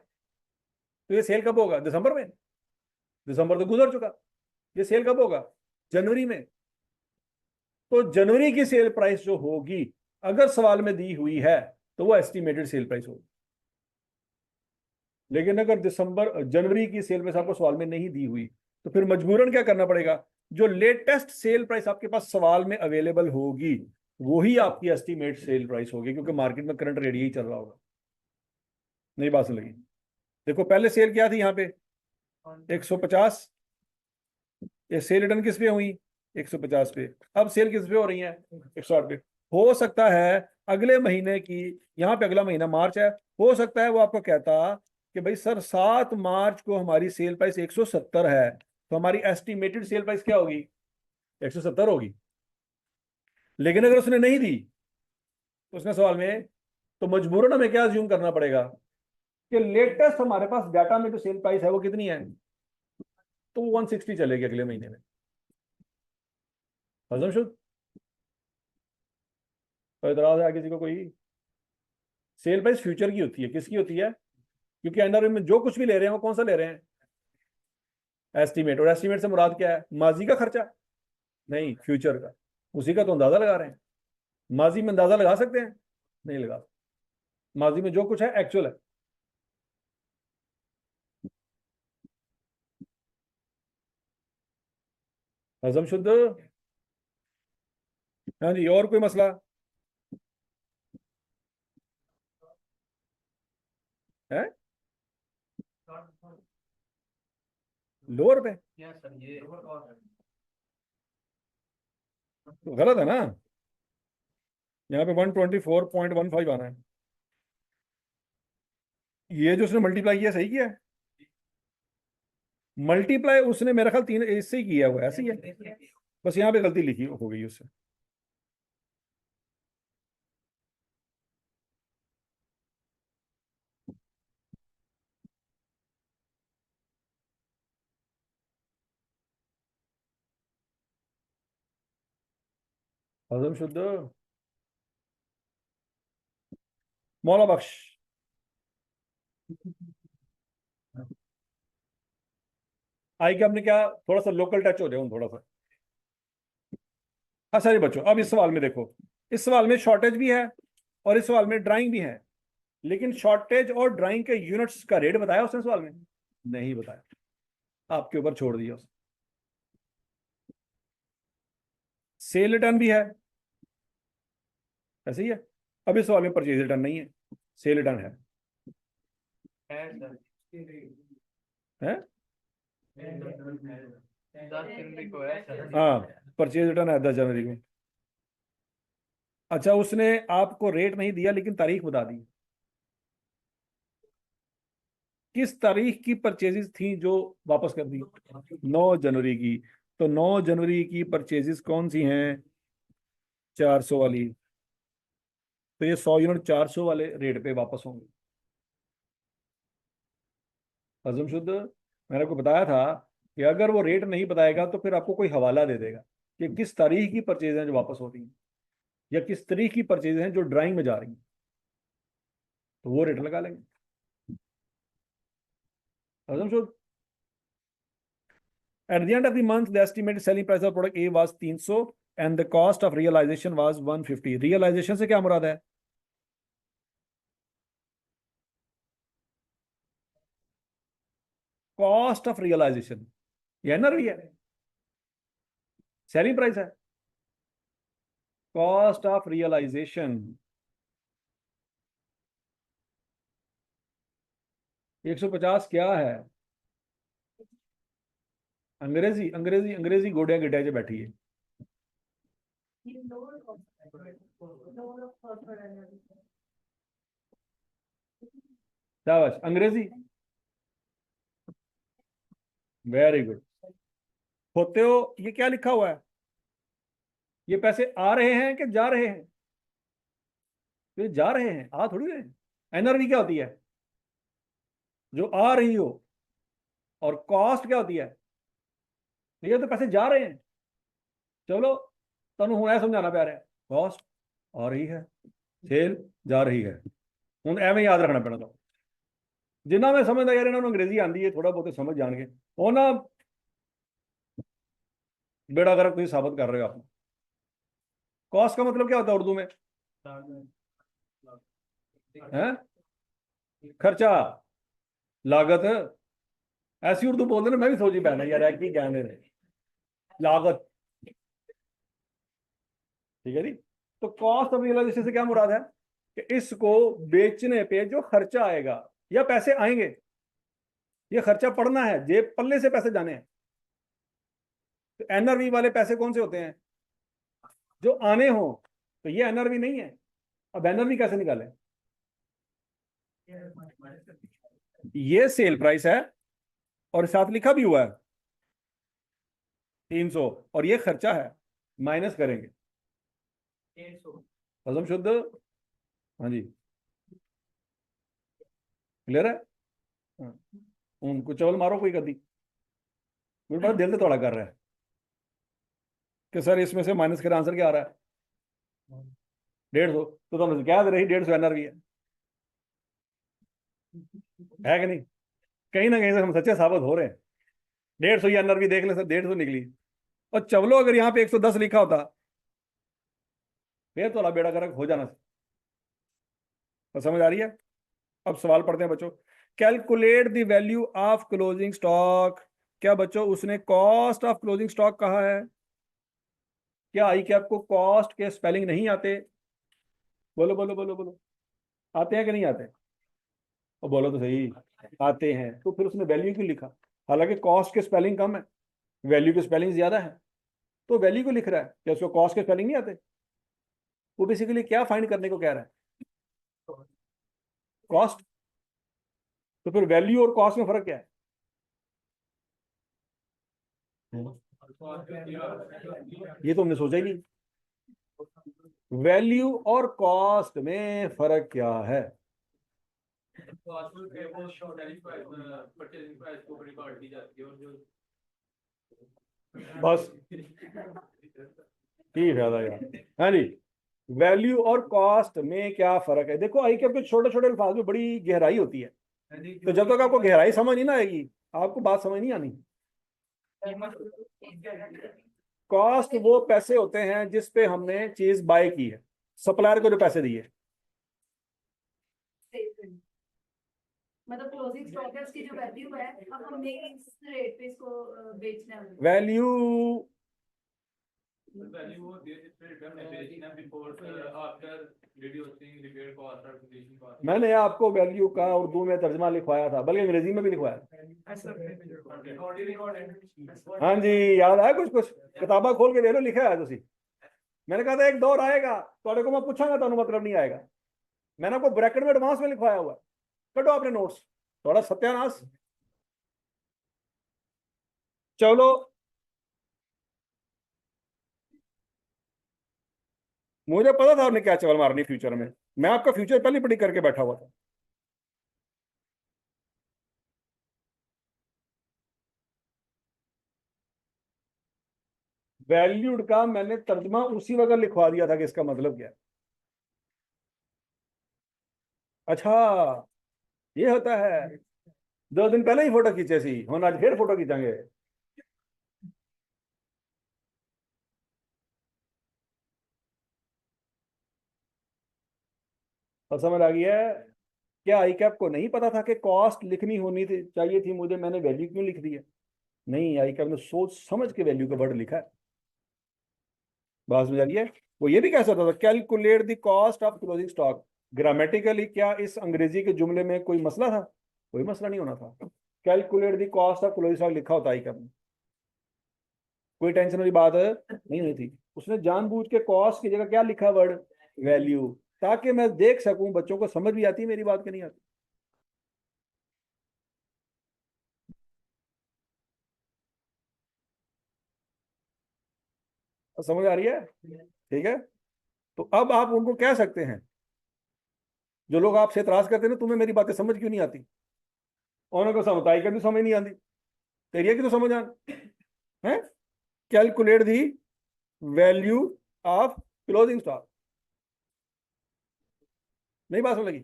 तो ये सेल कब होगा? दिसंबर में। दिसंबर तो गुजर चुका। ये सेल कब होगा? जनवरी में। तो जनवरी की सेल प्राइस जो होगी, अगर सवाल में दी हुई है, तो वो एस्टिमेटेड सेल प्राइस होगी। लेकिन अगर दिसंबर जनवरी की सेल प्राइस आपको सवाल में नहीं दी हुई, तो फिर मजबूरन क्या करना पड़ेगा? जो लेटेस्ट सेल प्राइस आपके पास सवाल में अवेलेबल होगी, वही आपकी एस्टिमेट सेल प्राइस होगी, क्योंकि मार्केट में करंट रेट यही चल रहा होगा। नहीं बात लगी? देखो पहले सेल क्या थी यहाँ पे? 150। ये सेल रिटर्न किस पे हुई? 150 पे। अब सेल किस पे हो रही है? 108 पे। हो सकता है अगले महीने की, यहाँ पे अगला महीना मार्च है, हो सकता है वो आपको कहता कि भाई सर 7 मार्च को हमारी सेल प्राइस 170 है, तो हमारी एस्टिमेटेड सेल प्राइस क्या होगी? 170 होगी। लेकिन अगर उसने नहीं दी, तो उसने सवाल में, तो मजबूरन हमें क्या अज्यूम करना पड़ेगा कि लेटेस्ट हमारे पास डाटा में जो सेल प्राइस है वो कितनी है, तो वो 160 चलेगी अगले महीने में। हजम शुद्ध? कोई इतराज है किसी को कोई? सेल प्राइस फ्यूचर की होती है, किसकी होती है? क्योंकि एनआरएम में जो कुछ भी ले रहे हैं वो कौन सा ले रहे हैं? एस्टीमेट। और एस्टीमेट से मुराद क्या है? माजी का खर्चा? नहीं, फ्यूचर का। उसी का तो अंदाजा लगा रहे हैं। माजी में अंदाजा लगा सकते हैं? नहीं लगा सकते। माजी में जो कुछ है एक्चुअल है। हजम शुद्ध? हाँ जी, और कोई मसला है? लोअर पे? तो गलत है ना। यहाँ पे 124.15 आना है। ये जो उसने मल्टीप्लाई किया सही किया है। मल्टीप्लाई उसने मेरा ख्याल 3 इससे ही किया हुआ है, ऐसे ही है। बस यहाँ पे गलती लिखी हो गई उससे। हजम शुद्ध। मौला बख्श। आई कि हमने क्या थोड़ा सा लोकल टच हो जाए थोड़ा सा। अच्छा जी बच्चों, अब इस सवाल में देखो, इस सवाल में शॉर्टेज भी है और इस सवाल में ड्राइंग भी है, लेकिन शॉर्टेज और ड्राइंग के यूनिट्स का रेट बताया उसने सवाल में? नहीं बताया, आपके ऊपर छोड़ दिया उसने। सेल रिटर्न भी है, ऐसे ही है। अब इस सवाल में परचेज रिटर्न नहीं है, सेल रिटर्न है। है 10 जनवरी को है सर। हाँ, परचेज रिटर्न है 10 जनवरी को। अच्छा, उसने आपको रेट नहीं दिया लेकिन तारीख बता दी। किस तारीख की परचेजेस थी जो वापस कर दी? 9 जनवरी की। तो 9 जनवरी की परचेजेस कौन सी हैं? 400 वाली। तो ये 100 यूनिट 400 वाले रेट पे वापस होंगे। हजम शुद्ध। मैंने आपको बताया था कि अगर वो रेट नहीं बताएगा तो फिर आपको कोई हवाला दे देगा कि किस तारीख की परचेज हैं जो वापस हो रही हैं, या किस तारीख की परचेज हैं जो ड्राइंग में जा रही हैं, तो वो रेट लगा लेंगे। हजम शुद्ध। At the end of the month, the estimated selling price of product A was 300 and the cost of realization was 150. Realization से क्या मुराद है? कॉस्ट ऑफ रियलाइजेशन, ये ना रही है, सेलिंग प्राइस है। कॉस्ट ऑफ रियलाइजेशन 150 क्या है? अंग्रेजी अंग्रेजी अंग्रेजी गोड़िया गिटाए जो बैठी है। शाबाश, अंग्रेजी। Very good. होते हो, ये क्या लिखा हुआ है? ये पैसे आ रहे हैं कि जा रहे हैं? तो ये जा रहे हैं, आ थोड़ी रहे हैं। एनआरवी क्या होती है? जो आ रही हो। और कॉस्ट क्या होती है? तो ये तो पैसे जा रहे हैं। चलो, तनु हूं ऐ समझाना प्यार है। कॉस्ट आ रही है, सेल जा रही है। हूं एवं याद रखना पैना। तो जिन्ना मैं समझदा यार इन्होंने अंग्रेजी आंदी है, थोड़ा बहुत समझ जाएंगे वो ना। बेड़ा गर्क तुम साबित कर रहे हो आप। कॉस्ट का मतलब क्या होता है उर्दू में? है खर्चा, लागत। ऐसी उर्दू बोलते ना, मैं भी सोची पैना यार की कहने रहे, लागत। ठीक है जी। तो कॉस्ट ऑफ रियलाइजेशन से क्या मुराद है? कि इसको बेचने पे जो खर्चा आएगा या पैसे आएंगे, ये खर्चा पड़ना है, जेब पल्ले से पैसे जाने हैं। तो एनआरवी वाले पैसे कौन से होते हैं? जो आने हो। तो ये एनआरवी नहीं है। अब एनआरवी कैसे निकालें? ये सेल प्राइस है और साथ लिखा भी हुआ है 300, और ये खर्चा है, माइनस करेंगे। हजम शुद्ध। हाँ जी, क्लियर है। हाँ। उनको चवल मारो कोई कदी, कोई बड़ा दिल से थोड़ा कर रहा है कि सर इसमें से माइनस कर आंसर क्या आ रहा है? 150। तो तुम क्या दे रही 150 एनआरवी है कि नहीं? कहीं ना कहीं से हम सच्चे साबित हो रहे हैं। 150 एनआरवी देख ले सर, 150 निकली। और चवलो अगर यहाँ पे 110 लिखा होता फिर तो बेड़ा गर्क हो जाना। तो समझ आ रही है? अब सवाल पढ़ते हैं बच्चों। Calculate the value of closing stock. क्या बच्चों उसने कॉस्ट ऑफ क्लोजिंग स्टॉक कहा है? क्या आई कि आपको कॉस्ट के स्पेलिंग नहीं आते? बोलो बोलो बोलो बोलो, आते हैं कि नहीं आते? और बोलो तो सही, आते हैं। तो फिर उसने वैल्यू क्यों लिखा? हालांकि कॉस्ट के स्पेलिंग कम है, वैल्यू की स्पेलिंग ज्यादा है, तो वैल्यू क्यों लिख रहा है? क्या उसको कॉस्ट के स्पेलिंग नहीं आते? वो बेसिकली क्या फाइंड करने को कह रहा है? कॉस्ट। तो फिर वैल्यू और कॉस्ट में फर्क क्या है? ये तो हमने सोचा ही नहीं। वैल्यू और कॉस्ट में फर्क क्या है? बस ठीक है यार। हाँ जी, वैल्यू और कॉस्ट में क्या फर्क है? देखो आई कैप के छोटे छोटे अल्फाज में बड़ी गहराई होती है, तो जब तक आपको गहराई समझ नहीं ना आएगी आपको बात समझ नहीं आनी। कॉस्ट वो पैसे होते हैं जिस पे हमने चीज बाय की है, सप्लायर को जो पैसे दिए। मतलब क्लोजिंग स्टॉक है उसकी जो वैल्यू है, अब हमने इस रेट पे इसको बेचना है। वैल्यू value वो बेचना before after reducing repair cost or acquisition cost. मैंने आपको वैल्यू का उर्दू में तर्जमा लिखवाया था, बल्कि अंग्रेजी में भी लिखवाया। हाँ जी, याद आया कुछ कुछ? किताबा खोल के ले लो, लिखा है तुसी। मैंने कहा था एक दौर आएगा तो को मैं पूछांगा तो मतलब नहीं आएगा। मैंने आपको ब्रैकेट में एडवांस में लिखवाया हुआ, कटो अपने नोट्स, थोड़ा सत्यानाश। चलो मुझे पता था आपने क्या चवल मारनी फ्यूचर में, मैं आपका फ्यूचर पहले प्रेडिक्ट करके बैठा हुआ था। वैल्यूड का मैंने तर्जमा उसी वक्त लिखवा दिया था कि इसका मतलब क्या है। अच्छा ये होता है, 2 दिन पहले ही फोटो खींचे सी, हम आज फिर फोटो खींचेंगे। और समझ आ गई है? क्या आई कैप को नहीं पता था कि कॉस्ट लिखनी होनी थी चाहिए थी मुझे, मैंने वैल्यू क्यों लिख दी है? नहीं, आई कैप ने सोच समझ के वैल्यू का वर्ड लिखा है। बात समझ आ गई है? वो ये भी कह सकता था calculate the cost of closing stock. Grammatically क्या इस अंग्रेजी के जुमले में कोई मसला था? कोई मसला नहीं होना था। Calculate the cost of closing stock लिखा होता आई कैप ने, कोई टेंशन वाली बात नहीं हुई थी। उसने जानबूझ के कॉस्ट की जगह क्या लिखा वर्ड? वैल्यू, ताकि मैं देख सकूं बच्चों को समझ भी आती है मेरी बात कि नहीं आती। समझ आ रही है? ठीक है, तो अब आप उनको कह सकते हैं, जो लोग आपसे इतराज करते हैं ना तुम्हें मेरी बातें समझ क्यों नहीं आती, उनको समझाई कर भी समझ नहीं आती, तेरी की तो समझ आ है। Calculate the value of closing stock. नहीं बात समझ लगी?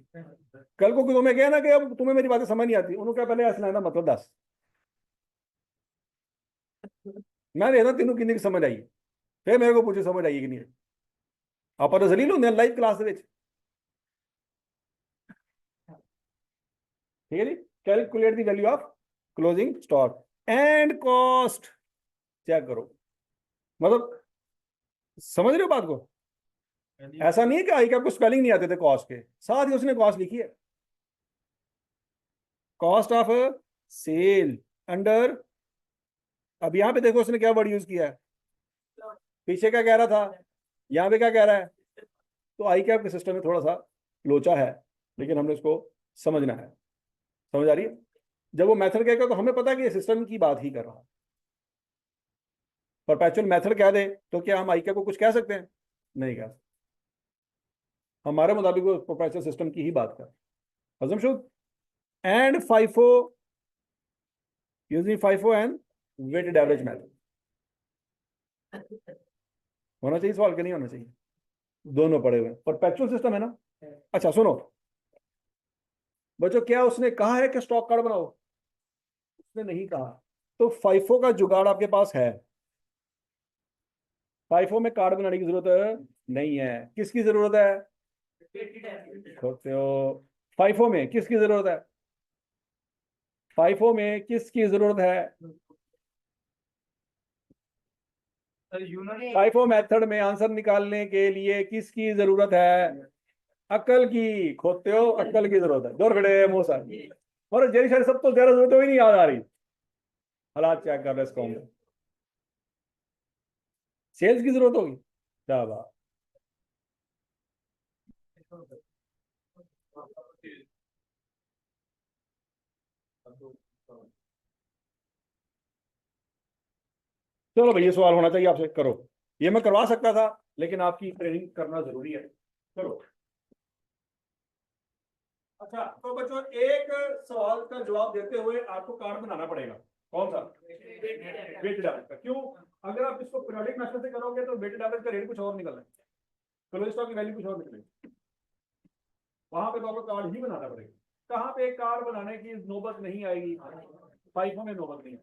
कल को तुम्हें कहा ना कि अब तुम्हें मेरी बातें समझ नहीं आती, उन्होंने क्या पहले असला मतलब दस मैं रहना तीनों किन्नी की समझ आई, फिर मेरे को पूछे समझ आई कि नहीं। आप तो जलील होंगे लाइव क्लास के, ठीक है जी। Calculate the value of closing stock and cost, check करो। मतलब समझ रहे हो बात को? ऐसा नहीं है कि आई के आपको स्पेलिंग नहीं आते थे कॉस्ट के, साथ ही उसने कॉस्ट लिखी है, कॉस्ट ऑफ सेल अंडर। अब यहां पे देखो उसने क्या वर्ड यूज किया है, पीछे क्या कह रहा था, यहां पे क्या कह रहा है। तो आई कैप के सिस्टम में थोड़ा सा लोचा है, लेकिन हमने उसको समझना है। समझ आ रही है? जब वो मेथड कहेगा तो हमें पता है कि ये सिस्टम की बात ही कर रहा है। परपेचुअल मेथड कह दे तो क्या हम आई कैप को कुछ कह सकते हैं? नहीं कह सकते। हमारे मुताबिक वो परपेचुअल सिस्टम की ही बात कर। हजम शुद and FIFO, using FIFO and weighted average method. होना चाहिए सवाल के नहीं होना चाहिए? दोनों पड़े हुए परपेचुअल सिस्टम है ना। अच्छा सुनो बच्चों, क्या उसने कहा है कि स्टॉक कार्ड बनाओ? उसने नहीं कहा। तो फाइफो का जुगाड़ आपके पास है, फाइफो में कार्ड बनाने की जरूरत नहीं है। किसकी जरूरत है? खोते हो फाइफो में किसकी जरूरत है? फाइफो में किसकी जरूरत है? फाइफो मेथड में आंसर निकालने के लिए किसकी जरूरत है? अकल की। खोते हो अकल की जरूरत है। दूर खड़े मुंह सर, और जेरी शायद सब तो ज्यादा जरूरत ही नहीं याद आ रही। हालात चेक कर रहे इसको, सेल्स की जरूरत होगी। क्या बात। चलो भाई, ये सवाल होना चाहिए आपसे, करो। ये मैं करवा सकता था लेकिन आपकी ट्रेनिंग करना जरूरी है। चलो अच्छा, तो बच्चों एक सवाल का जवाब देते हुए आपको कार्ड बनाना पड़ेगा। कौन सा? वेटेड एवरेज का। क्यों? अगर आप इसको पीरियोडिक मेथड से करोगे तो वेटेड एवरेज का रेट कुछ और निकलना है। क्लोजिंग स्टॉक की वैल्यू कुछ और निकलेगी, वहां पे तो आपको कार्ड ही बनाना पड़ेगा। कहाँ पे कार्ड बनाने की नौबत नहीं आएगी, फाइफो में नौबत नहीं।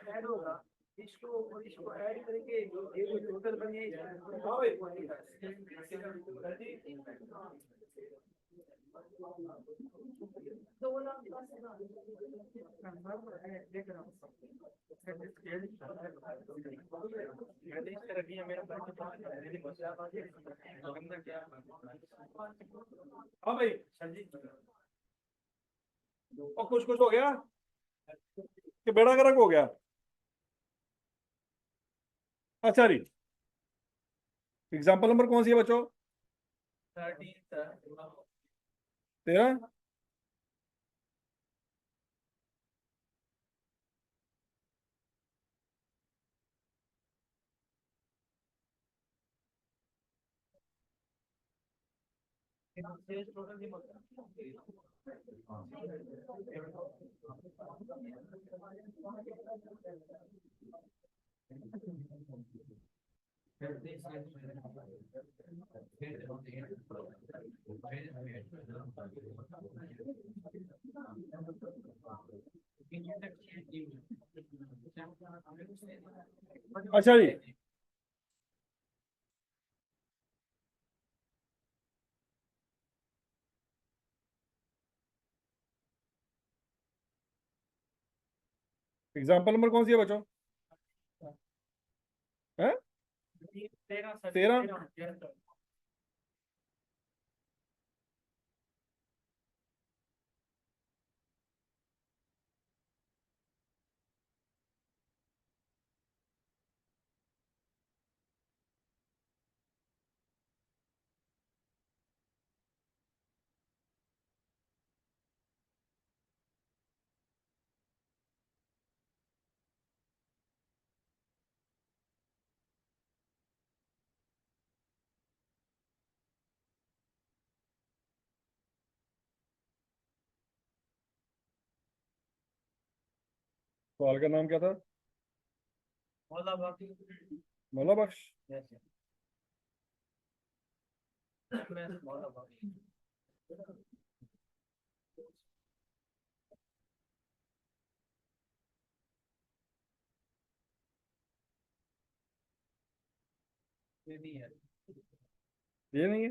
ऐड होगा इसको ऐड करके ये जो टोटल बने हाँ भाई, और कुछ कुछ हो गया कि बेड़ा गर्क हो गया। अच्छा जी, एग्जाम्पल नंबर कौन सी है बच्चों? 13। अच्छा जी, एग्जाम्पल नंबर कौन सी है बच्चों? है 13। सवाल का नाम क्या था? मौला बख्श। ये नहीं है।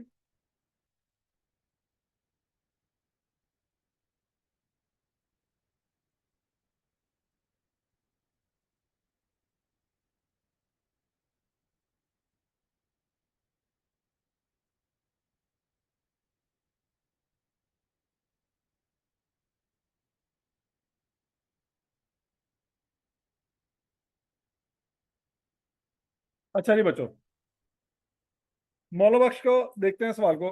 अच्छा जी बच्चों, मौला बख्श को देखते हैं सवाल को।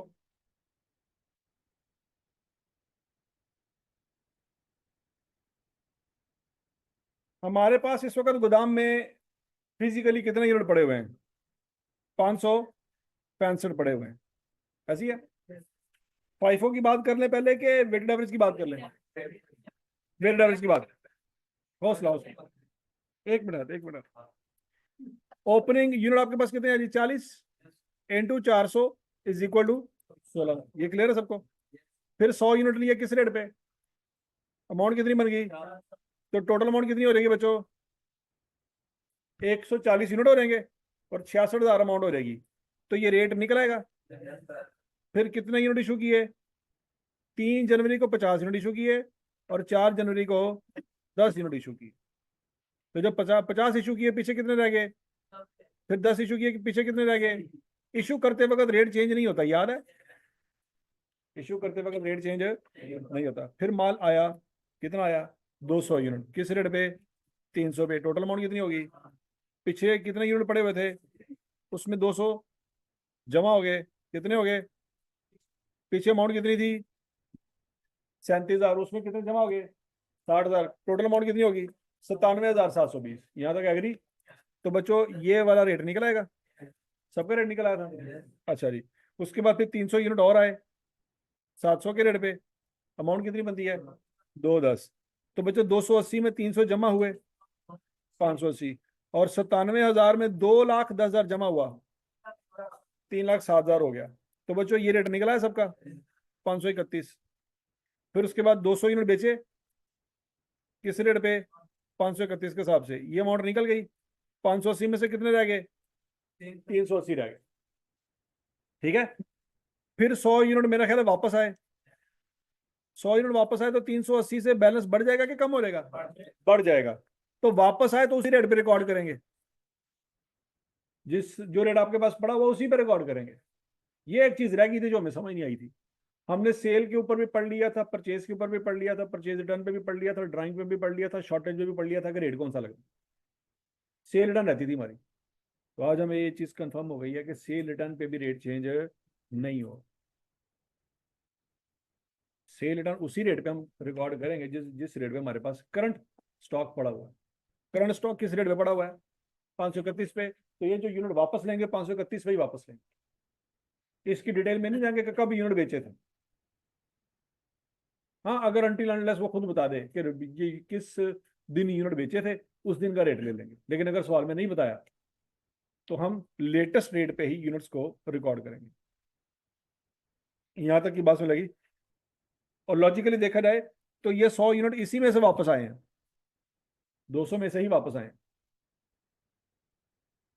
हमारे पास इस वक्त गोदाम में फिजिकली कितने यूनिट पड़े हुए हैं? 565 पड़े हुए हैं, ऐसी है। फाइफो की बात कर लें पहले के वेटेड एवरेज की बात कर लें? वेटेड एवरेज की बात। हौसला हौसला, एक मिनट एक मिनट। ओपनिंग यूनिट आपके पास कितने हैं जी? 40 इंटू 400 इज इक्वल टू 16। ये क्लियर है सबको? फिर 100 यूनिट लिए किस रेट पे? अमाउंट कितनी बन गई? तो टोटल अमाउंट कितनी हो जाएगी बच्चों? 140 यूनिट हो जाएंगे और 66,000 अमाउंट हो जाएगी। तो ये रेट निकल आएगा। फिर कितने यूनिट इशू किए? 3 जनवरी को 50 यूनिट इशू किए और 4 जनवरी को 10 यूनिट इशू किए। तो जब 50 इशू किए, पीछे कितने रह गए? फिर 10 इशू किए, पीछे कितने रह गए? इशू करते वक्त रेट चेंज नहीं होता, याद है? इशू करते वक्त रेट चेंज नहीं होता। फिर माल आया, कितना आया? 200 यूनिट। किस रेट पे? 300 पे। टोटल अमाउंट कितनी होगी? पीछे कितने यूनिट पड़े हुए थे, उसमें 200 जमा हो गए, कितने हो गए? पीछे अमाउंट कितनी थी? 37,000, उसमें कितने जमा हो गए? 60,000। टोटल अमाउंट कितनी होगी? 97,720। यहाँ तक एग्री? तो बच्चों ये वाला रेट निकल आएगा, सबका रेट निकल आया था। अच्छा जी, उसके बाद फिर 300 यूनिट और आए 700 के रेट पे। अमाउंट कितनी बनती है? 210। तो बच्चों 280 में 300 जमा हुए 580, और 97,000 में 2,10,000 जमा हुआ 3,07,000 हो गया। तो बच्चों ये रेट निकला है सबका 531। फिर उसके बाद 200 यूनिट बेचे किस रेट पे 531 के हिसाब से, ये अमाउंट निकल गई। 580 में से कितने रह गए 380 रह गए, ठीक है। फिर 100 यूनिट मेरा ख्याल है वापस आए, 100 यूनिट वापस आए तो 380 से बैलेंस बढ़ जाएगा कि कम हो जाएगा, बढ़ जाएगा। तो वापस आए तो उसी रेट पे रिकॉर्ड करेंगे, जिस जो रेट आपके पास पड़ा हुआ उसी पे रिकॉर्ड करेंगे। ये एक चीज रह गई थी जो हमें समझ नहीं आई थी। हमने सेल के ऊपर भी पढ़ लिया था, परचेज के ऊपर भी पढ़ लिया था, परचेज रिटर्न पे भी पढ़ लिया था, ड्राइंग पे भी पढ़ लिया था, शॉर्टेज पे भी पढ़ लिया था कि रेट कौन सा लगता। सेल रिटर्न रहती थी हमारी। तो आज हमें ये चीज कंफर्म हो गई है कि सेल रिटर्न पे भी रेट चेंज नहीं हो। सेल रिटर्न उसी रेट पे हम रिकॉर्ड करेंगे जिस जिस रेट पे हमारे पास करंट स्टॉक पड़ा हुआ है। करंट स्टॉक किस रेट पे पड़ा हुआ है 531 पे, तो ये जो यूनिट वापस लेंगे 531 पे ही वापस लेंगे। इसकी डिटेल में नहीं जाएंगे कि कब यूनिट बेचे थे। हाँ, अगर अनटिल अनलेस वो खुद बता दे कि ये किस दिन यूनिट बेचे थे उस दिन का रेट ले लेंगे, लेकिन अगर सवाल में नहीं बताया तो हम लेटेस्ट रेट पे ही यूनिट्स को रिकॉर्ड करेंगे। यहां तक की बात सुन लगी। और लॉजिकली देखा जाए तो ये 100 यूनिट इसी में से वापस आए हैं, 200 में से ही वापस आए हैं।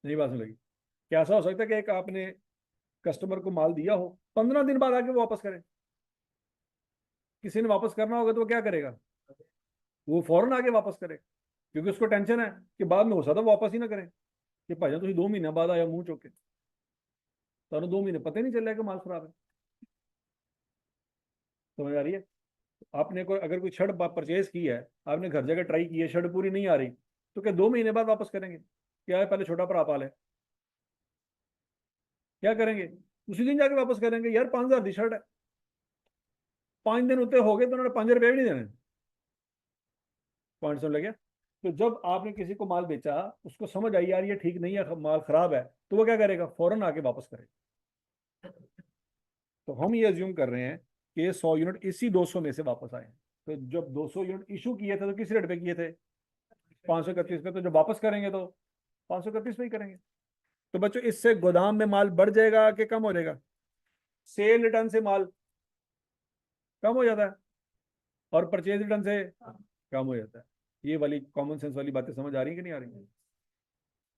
नहीं बात सुन लगी। क्या ऐसा हो सकता है कि एक आपने कस्टमर को माल दिया हो 15 दिन बाद आके वो वापस करे? किसी ने वापस करना होगा तो वो क्या करेगा, वो फौरन आके वापस करे, क्योंकि उसको टेंशन है कि बाद में हो सकता है वापस ही ना करे कि भाई तुम 2 महीने बाद आया मुंह चौक के, तो 2 महीने पता ही नहीं चल रहा कि माल खराब है। समझ आ रही है? आपने कोई अगर कोई शर्ट परचेज की है, आपने घर जाकर ट्राई की है, शर्ट पूरी नहीं आ रही, तो क्या 2 महीने बाद वापस करेंगे? क्या है, पहले छोटा भरा पाल है, क्या करेंगे? उसी दिन जाके वापस करेंगे। यार 5,000 की शर्ट है, 5 दिन उतने हो गए तो उन्होंने 5 रुपये भी नहीं देने। पॉइंट समझ लगे? तो जब आपने किसी को माल बेचा, उसको समझ आई यार ये ठीक नहीं है, माल खराब है, तो वो क्या करेगा, फौरन आके वापस करेगा। तो हम ये अज्यूम कर रहे हैं कि ये 100 यूनिट इसी 200 में से वापस आए हैं। तो जब 200 यूनिट इशू किए थे तो किस रेट पे किए थे 531 पे, तो जब वापस करेंगे तो 531 पे ही करेंगे। तो बच्चों इससे गोदाम में माल बढ़ जाएगा कि कम हो जाएगा? सेल रिटर्न से माल कम हो जाता है और परचेज रिटर्न से कम हो जाता है। ये वाली कॉमन सेंस वाली बातें समझ आ रही है कि नहीं आ रही?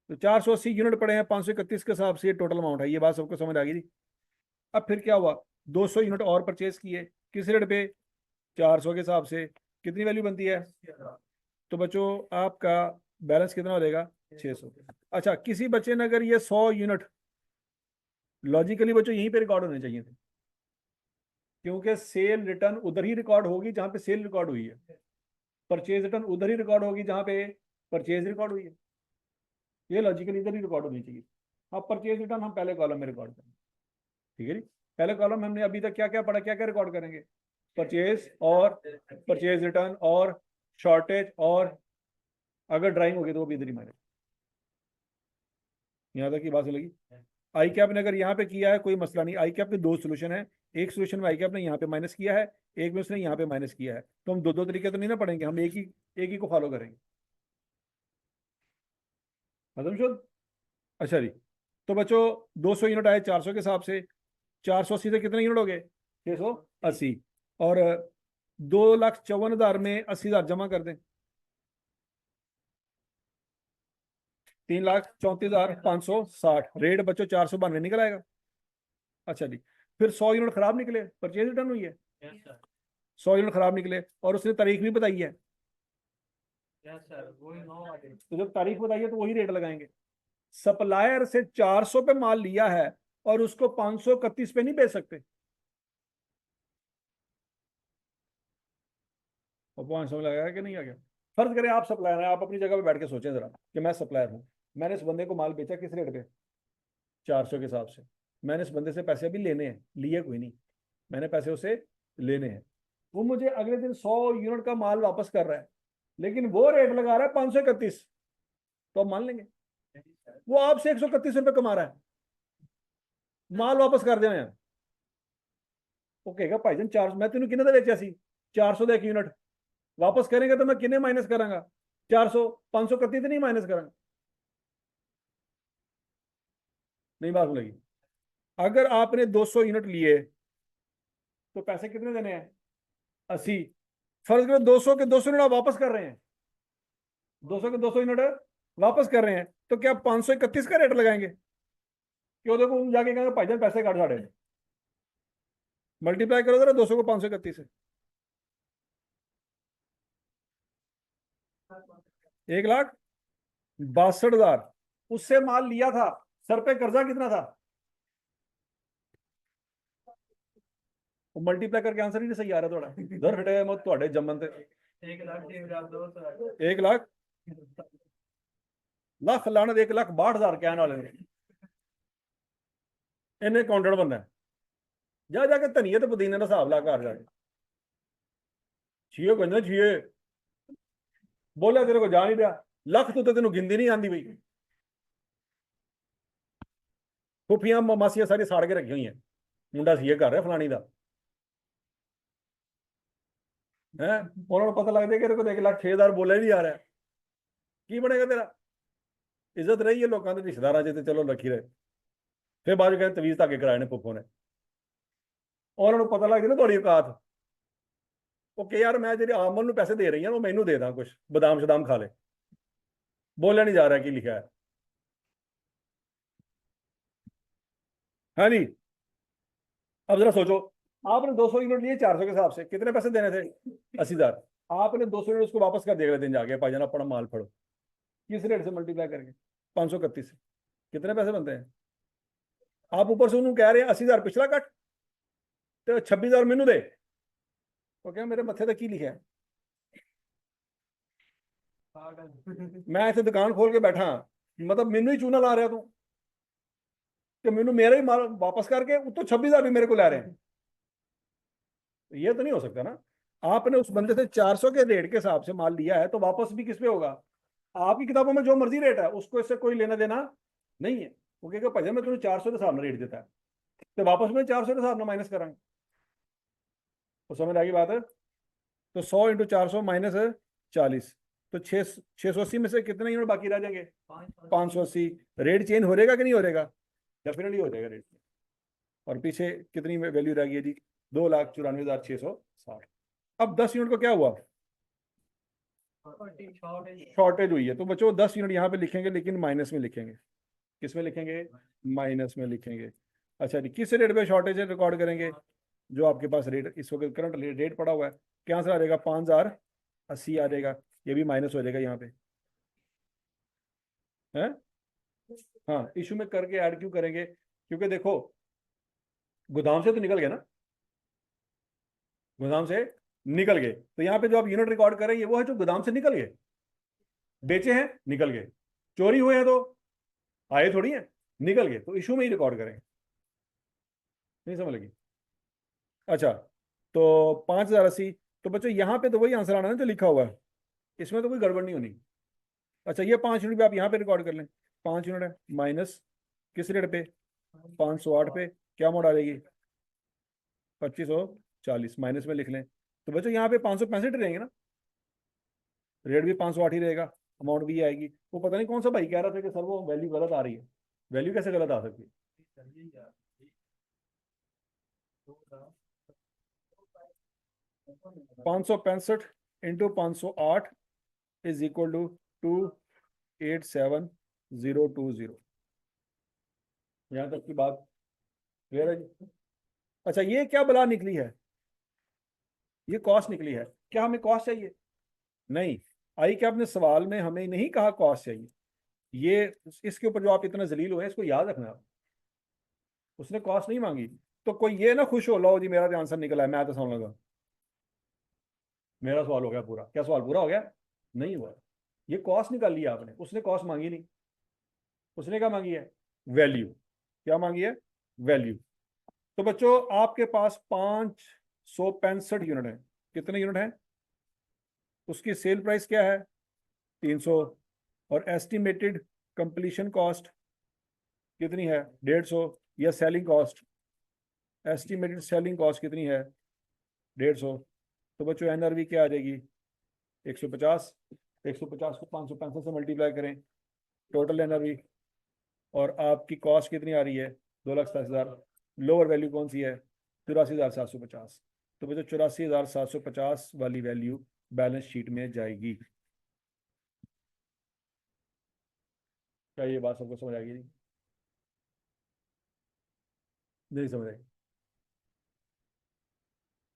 तो 480 यूनिट पड़े हैं 531 के हिसाब से, ये टोटल अमाउंट है। ये बात सबको समझ आ गई थी। अब फिर क्या हुआ, 200 यूनिट और परचेज किए किस रेट पे 400 के हिसाब से, कितनी वैल्यू बनती है? तो बच्चों आपका बैलेंस कितना हो जाएगा 600। अच्छा, किसी बच्चे ने अगर ये 100 यूनिट, लॉजिकली बच्चों यहीं पे रिकॉर्ड होने चाहिए थे, क्योंकि सेल रिटर्न उधर ही रिकॉर्ड होगी जहां पे सेल रिकॉर्ड हुई है, परचेज रिटर्न उधर ही रिकॉर्ड होगी जहां पे परचेज रिकॉर्ड हुई है। ये लॉजिकली इधर ही रिकॉर्ड होनी चाहिए। अब परचेज रिटर्न हम पहले कॉलम में रिकॉर्ड करेंगे, ठीक है जी। पहले कॉलम हमने अभी तक क्या क्या पढ़ा, क्या क्या रिकॉर्ड करेंगे, परचेज और परचेज रिटर्न और शॉर्टेज, और अगर ड्राइंग होगी तो वो भी इधर ही मारे। यहाँ तक की बात लगी। आई कैप ने अगर यहाँ पे किया है कोई मसला नहीं, आई कैप के 2 सोल्यूशन है। एक सोल्यूशन में आई कैप ने यहाँ पे माइनस किया है, एक में उसने यहाँ पे माइनस किया है। तो हम दो तरीके तो नहीं ना पढ़ेंगे, हम एक ही को फॉलो करेंगे। मतलब शुद्ध। अच्छा जी, तो बच्चों 200 यूनिट आए 400 के हिसाब से, 480 से कितने यूनिट हो गए 680, और 2,54,000 में 80,000 जमा कर दें, 3,34,560। रेट बच्चों 492 निकल आएगा। अच्छा जी, फिर 100 यूनिट खराब निकले, परचेज रिटर्न हुई है, 100 यूनिट खराब निकले और उसने तारीख भी बताई है, तो जब तारीख बताई है तो वही रेट लगाएंगे। सप्लायर से 400 पे माल लिया है और उसको 531 पे नहीं बेच सकते। और पॉइंट समझ लगा कि नहीं आ गया? फर्ज करें आप सप्लायर हैं, आप अपनी जगह पे बैठ के सोचें जरा कि मैं सप्लायर हूं, मैंने इस बंदे को माल बेचा किस रेट पे 400 के हिसाब से। मैंने इस बंदे से पैसे अभी लेने हैं, लिए कोई नहीं, मैंने पैसे उसे लेने हैं। वो मुझे अगले दिन 100 यूनिट का माल वापस कर रहा है, लेकिन वो रेट लगा रहा है 531, तो आप मान लेंगे वो आपसे 131 रुपये कमा रहा है, माल वापस कर देना यार। वो कहेगा भाईजान 400 मैं तेन किन्ने का बेचा सी 400 का 1 यूनिट, वापस करेंगे तो मैं कितने माइनस करांगा, 400, 500 कत्ती तो नहीं माइनस करांगा, नहीं बात लगी। अगर आपने 200 यूनिट लिए तो पैसे कितने देने हैं, 80। फर्ज करो 200 के 200 यूनिट आप वापस कर रहे हैं, 200 के 200 यूनिट वापस कर रहे हैं, तो क्या 531 का रेट लगाएंगे, क्यों, देखो जाके कहेंगे भाईजान पैसे काट साढ़े, मल्टीप्लाई करो जरा 200 को 531 से, 1,62,000। उससे माल लिया था, सर पे कर्जा कितना था, मल्टीप्लाई करके आंसर ही नहीं सही आ रहा थोड़ा घर हटे मत थोड़े जमन ते 1,60,200 1 लाख ਲੱਖ ਲਾਣਤ 1,62,000 ਕਹਿਣ ਵਾਲੇ ਨੇ, ਇਹਨੇ ਕਾਊਂਟਰ ਬੰਦਾ ਜਾ ਕੇ ਧਨੀਏ ਤੇ ਪੁਦੀਨੇ ਦਾ ਹਿਸਾਬ ਲਾ ਘਰ ਜਾ ਕੇ, ਛੀਏ ਕਹਿੰਦਾ ਛੀਏ ਬੋਲਿਆ ਤੇਰੇ ਕੋ ਜਾ ਨਹੀਂ ਰਿਹਾ, ਲੱਖ ਤੋਂ ਤੇ ਤੈਨੂੰ ਗਿਣਦੀ ਨਹੀਂ ਆਂਦੀ ਬਈ, ਫੁੱਫੀਆਂ ਮਾਸੀਆਂ ਸਾਰੀ ਸਾੜ ਕੇ ਰੱਖੀ ਹੋਈਆਂ, ਮੁੰਡਾ ਸੀਏ ਘਰ ਹੈ ਫਲਾਣੀ ਦਾ ਹੈ, ਉਹਨਾਂ ਨੂੰ ਪਤਾ ਲੱਗਦਾ ਕਿ ਇਹਦੇ ਕੋਲ 1,06,000 ਬੋਲਿਆ ਵੀ ਆ ਰਿਹਾ, ਕੀ ਬਣੇਗਾ ਤੇਰਾ, ਇੱਜ਼ਤ ਰਹੀ ਹੈ ਲੋਕਾਂ ਦੇ ਰਿਸ਼ਤੇਦਾਰਾਂ 'ਚ ਤੇ ਚਲੋ ਰੱਖੀ ਰਹੇ, ਫਿਰ ਬਾਅਦ ਕਹਿੰਦੇ ਤਵੀਜ਼ ਧਾਗੇ ਕਰਾਏ ਨੇ ਫੁੱਫੋ ਨੇ, ਉਹਨਾਂ ਨੂੰ ਪਤਾ ਲੱਗ ਗਿਆ ਨਾ ਤੁਹਾਡੀ ਔਕਾਤ, ਉਹ ਕਿ ਯਾਰ ਮੈਂ ਜਿਹੜੇ ਆਮਨ ਨੂੰ ਪੈਸੇ ਦੇ ਰਹੀ ਹਾਂ ਉਹ ਮੈਨੂੰ ਦੇ ਦਾਂ, ਕੁਛ ਬਦਾਮ ਸ਼ਦਾਮ ਖਾ ਲੈ, बोला नहीं जा रहा कि लिखा है, हाँ जी। अब जरा सोचो, आपने 200 यूनिट लिए 400 के हिसाब से, कितने पैसे देने थे, 80,000, आपने 200 यूनिट उसको वापस कर दिया अगले दिन जाके, भाईजान अपना माल फड़ो, किस रेट से मल्टीप्लाई करेंगे, 531 से, कितने पैसे बनते हैं, आप ऊपर से उन्होंने कह रहे हैं 80,000 पिछला कट तो 26,000 मैनू दे, तो क्या मेरे मत्थे तक की लिखा है, मैं इतने दुकान खोल के बैठा, मतलब मैनू ही चूना ला रहा तू कि मैनू मेरा ही माल वापस करके तो 26,000 भी मेरे को ला रहे हैं, ये तो नहीं हो सकता ना। आपने उस बंदे से 400 के रेट के हिसाब से माल लिया है तो वापस भी किस पे होगा, आपकी किताबों में जो मर्जी रेट है उसको इससे कोई लेना देना नहीं है, वो कहेगा भाई मैं तुम्हें 400 के हिसाब में रेट देता है तो वापस में 400 के हिसाब में माइनस करांगे, तो समझ आ गई बात है। तो 100 × 400 माइनस 40, तो 680 में से कितने यूनिट बाकी रह जाएंगे, 580। रेट चेंज हो रहेगा कि नहीं हो रहेगा, डेफिनेटली हो जाएगा रेट, और पीछे कितनी वैल्यू रह गई जी, 2,94,660। अब 10 यूनिट को क्या हुआ, शॉर्टेज हुई है, तो बच्चों 10 यूनिट यहाँ पे लिखेंगे लेकिन माइनस में लिखेंगे, किस में लिखेंगे, माइनस में लिखेंगे। अच्छा जी, किस रेट पे शॉर्टेज रिकॉर्ड करेंगे, जो आपके पास रेट इस वक्त करंट रेट पड़ा हुआ है, क्या से आ जाएगा, 5,080 आ जाएगा, ये भी माइनस हो जाएगा यहाँ पे है। हाँ, इशू में करके ऐड क्यों करेंगे, क्योंकि देखो गोदाम से तो निकल गए ना, गोदाम से निकल गए, तो यहाँ पे जो आप यूनिट रिकॉर्ड कर रहे हैं वो है जो गोदाम से निकल गए, बेचे हैं निकल गए, चोरी हुए हैं तो आए थोड़ी हैं, निकल गए, तो इशू में ही रिकॉर्ड करेंगे, नहीं समझ लगी। अच्छा, तो 5,080, तो बच्चों यहाँ पे तो वही आंसर आना है जो लिखा हुआ है, इसमें तो कोई गड़बड़ नहीं होनी। अच्छा, ये 5 यूनिट पे आप यहाँ पे रिकॉर्ड कर लें, 5 यूनिट है, माइनस किस रेट पे, 508 पे, क्या मोड आ जाएगी, 2540, माइनस में लिख लें, तो बच्चों यहाँ पे 565 रहेंगे ना, रेट भी 508 ही रहेगा, अमाउंट भी आएगी। वो पता नहीं कौन सा भाई कह रहा था कि सर वो वैल्यू गलत आ रही है, वैल्यू कैसे गलत आ सकती है, 565 × 508 इज इक्वल टू 2,87,020। यहां तक की बात क्लियर है जी। अच्छा, ये क्या बला निकली है, ये कॉस्ट निकली है, क्या हमें कॉस्ट चाहिए, नहीं आई, क्या आपने सवाल में हमें नहीं कहा कॉस्ट चाहिए, ये इसके ऊपर जो आप इतना जलील हुए इसको याद रखना, उसने कॉस्ट नहीं मांगी, तो कोई ये ना खुश हो, लो जी मेरा आंसर निकला है, मैं तो समझ लगा मेरा सवाल हो गया पूरा, क्या सवाल पूरा हो गया, नहीं हुआ, ये कॉस्ट निकाल लिया आपने, उसने कॉस्ट मांगी नहीं, उसने क्या मांगी है, वैल्यू, क्या मांगी है, वैल्यू। तो बच्चों आपके पास 565 यूनिट है, कितने यूनिट है, उसकी सेल प्राइस क्या है, 300, और एस्टिमेटेड कंप्लीशन कॉस्ट कितनी है, 150, या selling cost, estimated selling cost कितनी है, 150, तो बच्चों एनआरवी क्या आ जाएगी, 150, 150 को 565 से मल्टीप्लाई करें, टोटल एनआरवी, और आपकी कॉस्ट कितनी आ रही है? 2,87,000। लोअर वैल्यू कौन सी है? 84,750। तो बच्चों 84,750 वाली वैल्यू बैलेंस शीट में जाएगी। क्या ये बात सबको समझ आ गई? नहीं समझ आई?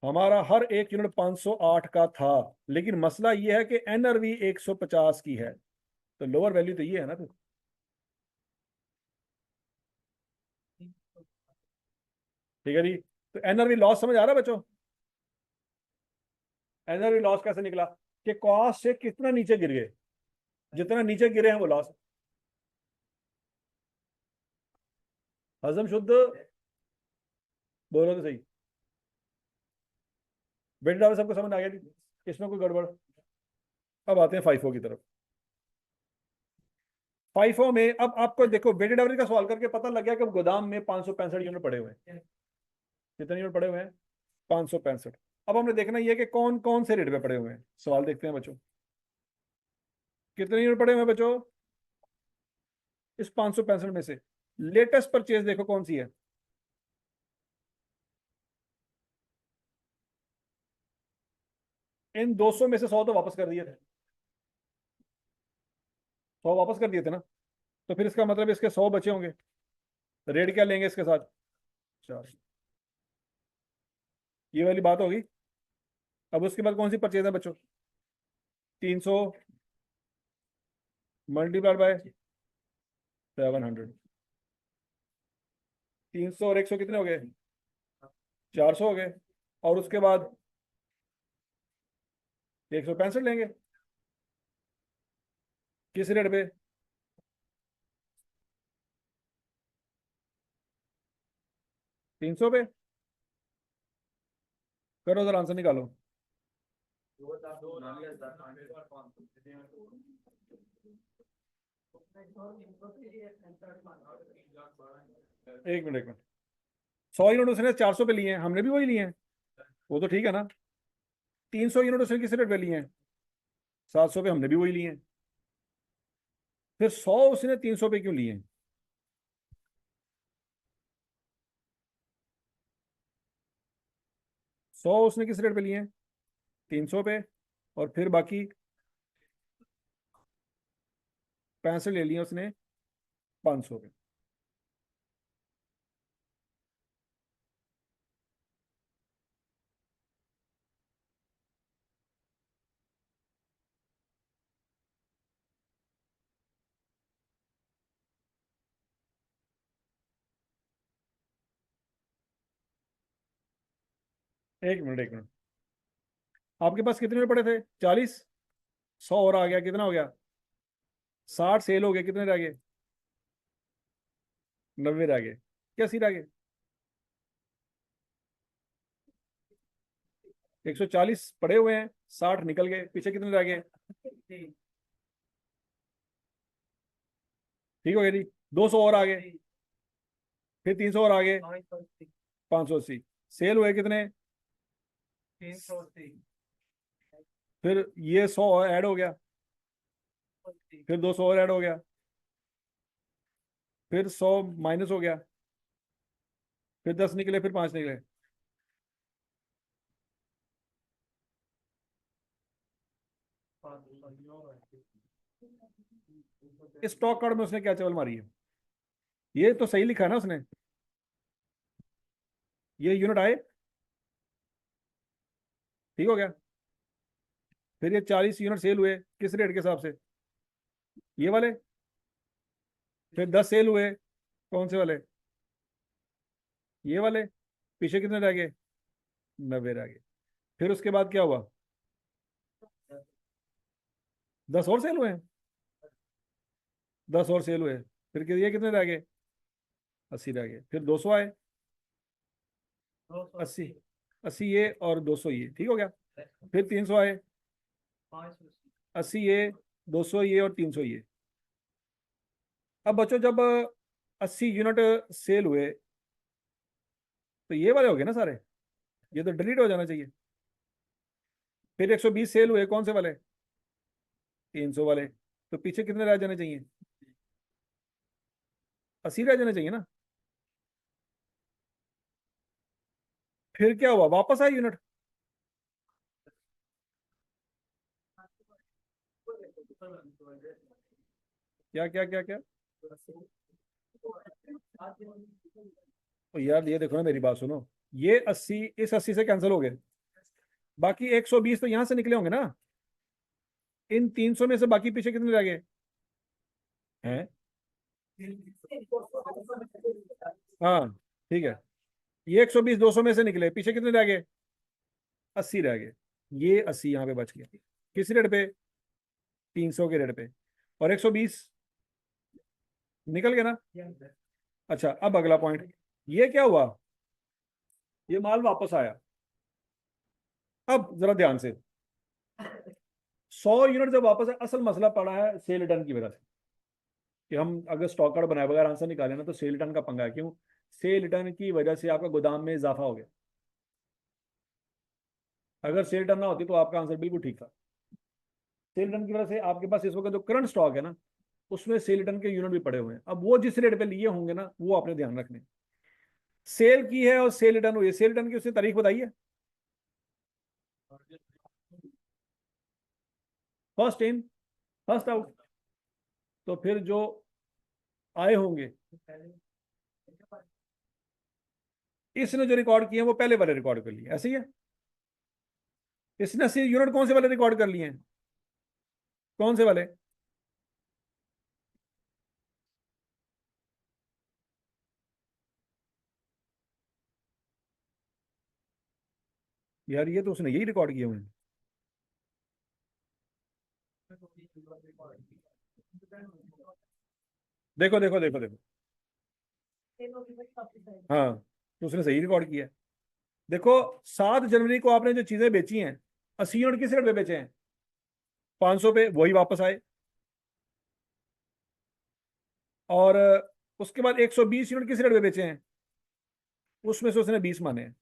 हमारा हर एक यूनिट 508 का था, लेकिन मसला ये है कि एनआरवी 150 की है, तो लोअर वैल्यू तो ये है ना फिर। ठीक है जी। तो एनआरवी लॉस समझ आ रहा है बच्चों? एनआरवी लॉस कैसे निकला कि कॉस्ट से कितना नीचे गिर गए, जितना नीचे गिरे हैं वो लॉस। हजम शुद्ध बोलो तो सही। बेटा सबको समझ आ गया जी? इसमें कोई गड़बड़? अब आते हैं फाइफो की तरफ। फाइफो में अब आपको देखो, वेटेड एवरेज का सवाल करके पता लग गया कि गोदाम में 565 यूनिट पड़े हुए हैं। कितने यूनिट पड़े हुए हैं? 565। अब हमने देखना ये है कि कौन कौन से रेट पे पड़े हुए हैं। सवाल देखते हैं बच्चों, कितने यूनिट पड़े हुए हैं बच्चों इस 565 में से? लेटेस्ट परचेज देखो कौन सी है। इन 200 में से 100 तो वापस कर दिए थे, 100 वापस कर दिए थे ना, तो फिर इसका मतलब इसके 100 बचे होंगे। रेट क्या लेंगे इसके साथ? 4। ये वाली बात होगी। अब उसके बाद कौन सी परचेज है बच्चों? 300 मल्टीप्लाइड बाय 700। 300 और 100 कितने हो गए? 400 हो गए। और उसके बाद 165 लेंगे। किस रेट पे? 300 पे। करो जरा आंसर निकालो। एक मिनट, एक मिनट। 100 यूनिट उसने 400 पे लिए हैं, हमने भी वही लिए हैं, वो तो ठीक है ना। 300 यूनिट उसने किस रेट पे लिए हैं? 700 पे, हमने भी वही लिए हैं। फिर 100 उसने 300 पे क्यों लिए हैं? 100 उसने किस रेट पे लिए हैं? 300 पे। और फिर बाकी 65 ले लिए उसने 500 पे। एक मिनट, एक मिनट। आपके पास कितने में पड़े थे? 40। 100 और आ गया, कितना हो गया? 60 सेल हो गए, कितने रह गए? 90 रह गए। क्या सी रह गए? 140 पड़े हुए हैं, 60 निकल गए, पीछे कितने रह गए? ठीक हो गया जी। 200 और आ गए, फिर 300 और आ गए, 580। सेल हुए कितने? 380। फिर ये 100 ऐड हो गया, फिर 200 और ऐड हो गया, फिर 100 माइनस हो गया, फिर 10 निकले, फिर 5 निकले। इस स्टॉक कार्ड में उसने क्या चवल मारी है? ये तो सही लिखा है ना उसने? ये यूनिट आए, ठीक हो गया। फिर ये 40 यूनिट सेल हुए किस रेट के हिसाब से? ये वाले। फिर 10 सेल हुए, कौन से वाले? ये वाले। पीछे कितने रह गए? 90 रह गए। फिर उसके बाद क्या हुआ? 10 और सेल हुए हैं, 10 और सेल हुए। फिर ये कितने रह गए? 80 रह गए। फिर 200 आए, 80, 80 ये और 200 ये, ठीक हो गया। फिर 300 आए, 80 ये, 200 ये और 300 ये। अब बच्चों जब 80 यूनिट सेल हुए तो ये वाले हो गए ना सारे, ये तो डिलीट हो जाना चाहिए। फिर 120 सेल हुए, कौन से वाले? 300 वाले, तो पीछे कितने रह जाने चाहिए? 80 रह जाने चाहिए ना। फिर क्या हुआ, वापस आए यूनिट? क्या क्या क्या क्या? तो यार ये देखो ना, मेरी बात सुनो, ये 80 इस 80 से कैंसिल हो गए, बाकी 120 तो यहां से निकले होंगे ना। इन 300 में से बाकी पीछे कितने रह गए हैं? हाँ ठीक है, ये 120 200 में से निकले, पीछे कितने रह गए? 80 रह गए। ये 80 यहाँ पे बच गया, किस रेट पे? 300 के रेट पे। और 120 निकल गया ना। अच्छा, अब अगला पॉइंट, ये क्या हुआ, ये माल वापस आया। अब जरा ध्यान से, 100 यूनिट जब वापस है, असल मसला पड़ा है सेल रिटर्न की वजह से, कि हम अगर स्टॉक कार्ड बनाए बगैर आंसर निकाले ना तो सेल रिटर्न का पंगा है। क्यों? सेल रिटर्न की वजह से आपका गोदाम में इजाफा हो गया। अगर सेल रिटर्न ना होती तो आपका आंसर बिल्कुल ठीक था। सेल रिटर्न की वजह से आपके पास इस वक्त जो करंट स्टॉक है ना, उसमें सेल रिटर्न के यूनिट भी पड़े हुए हैं। अब वो जिस रेट पे लिए होंगे ना, वो आपने ध्यान रखने। सेल की है और सेल रिटर्न हुई है, सेल रिटर्न की उसने तारीख बताई है, फर्स्ट इन फर्स्ट आउट। तो फिर जो आए होंगे, इसने जो रिकॉर्ड किए हैं वो पहले वाले रिकॉर्ड कर लिए, ऐसे ही है। इसने 80 यूनिट कौन से वाले रिकॉर्ड कर लिए हैं? कौन से वाले? यार ये तो उसने यही रिकॉर्ड किए हुए हैं। देखो देखो देखो देखो, हाँ, तो उसने सही रिकॉर्ड किया है। देखो, 7 जनवरी को आपने जो चीजें बेची हैं, 80 यूनिट किस रेट पे बेचे हैं? 500 पे, वही वापस आए। और उसके बाद 120 यूनिट किस रेट पे बेचे हैं? उसमें से उसने 20 माने हैं।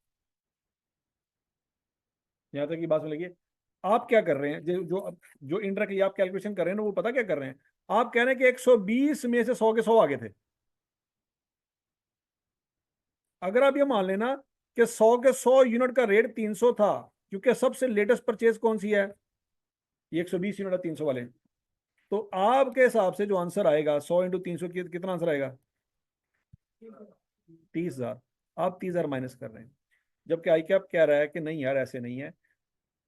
यहाँ तक की बात समझ लीजिए। आप क्या कर रहे हैं, जो इंटरकली आप कैलकुलेशन कर रहे हैं ना, वो पता क्या कर रहे हैं? आप कह रहे हैं कि 120 में से 100 के 100 आगे थे। अगर आप ये मान लेना कि 100 के 100 यूनिट का रेट 300 था, क्योंकि सबसे लेटेस्ट परचेज कौन सी है? ये 120 यूनिट है 300 वाले। तो आपके हिसाब से जो आंसर आएगा 100 × 300 कितना आंसर आएगा? 30,000। आप 30,000 माइनस कर रहे हैं, जबकि आई कैप कह रहा है कि नहीं यार, ऐसे नहीं है।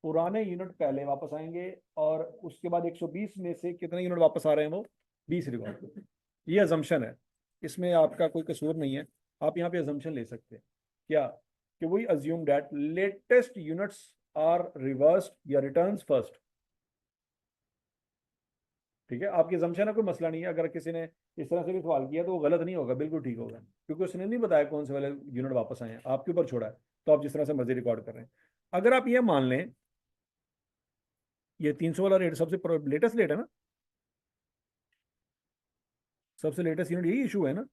पुराने यूनिट पहले वापस आएंगे और उसके बाद 120 में से कितने यूनिट वापस आ रहे हैं, वो 20 रिकॉर्ड। ये अजम्पशन है, इसमें आपका कोई कसूर नहीं है। आप यहाँ पे अजम्पशन ले सकते हैं क्या, कि वही assume that latest units are reversed या रिटर्न्स फर्स्ट। ठीक है, आपकी assumption है, कोई मसला नहीं है। अगर किसी ने इस तरह से भी सवाल किया तो वो गलत नहीं होगा, बिल्कुल ठीक होगा, क्योंकि उसने नहीं बताया कौन से वाले यूनिट वापस आए हैं, आपके ऊपर छोड़ा है। तो आप जिस तरह से मर्जी रिकॉर्ड कर रहे हैं। अगर आप ये मान लें, ये 300 वाला रेट सबसे लेटेस्ट रेट है ना, सबसे लेटेस्ट यूनिट यही इशू है ना,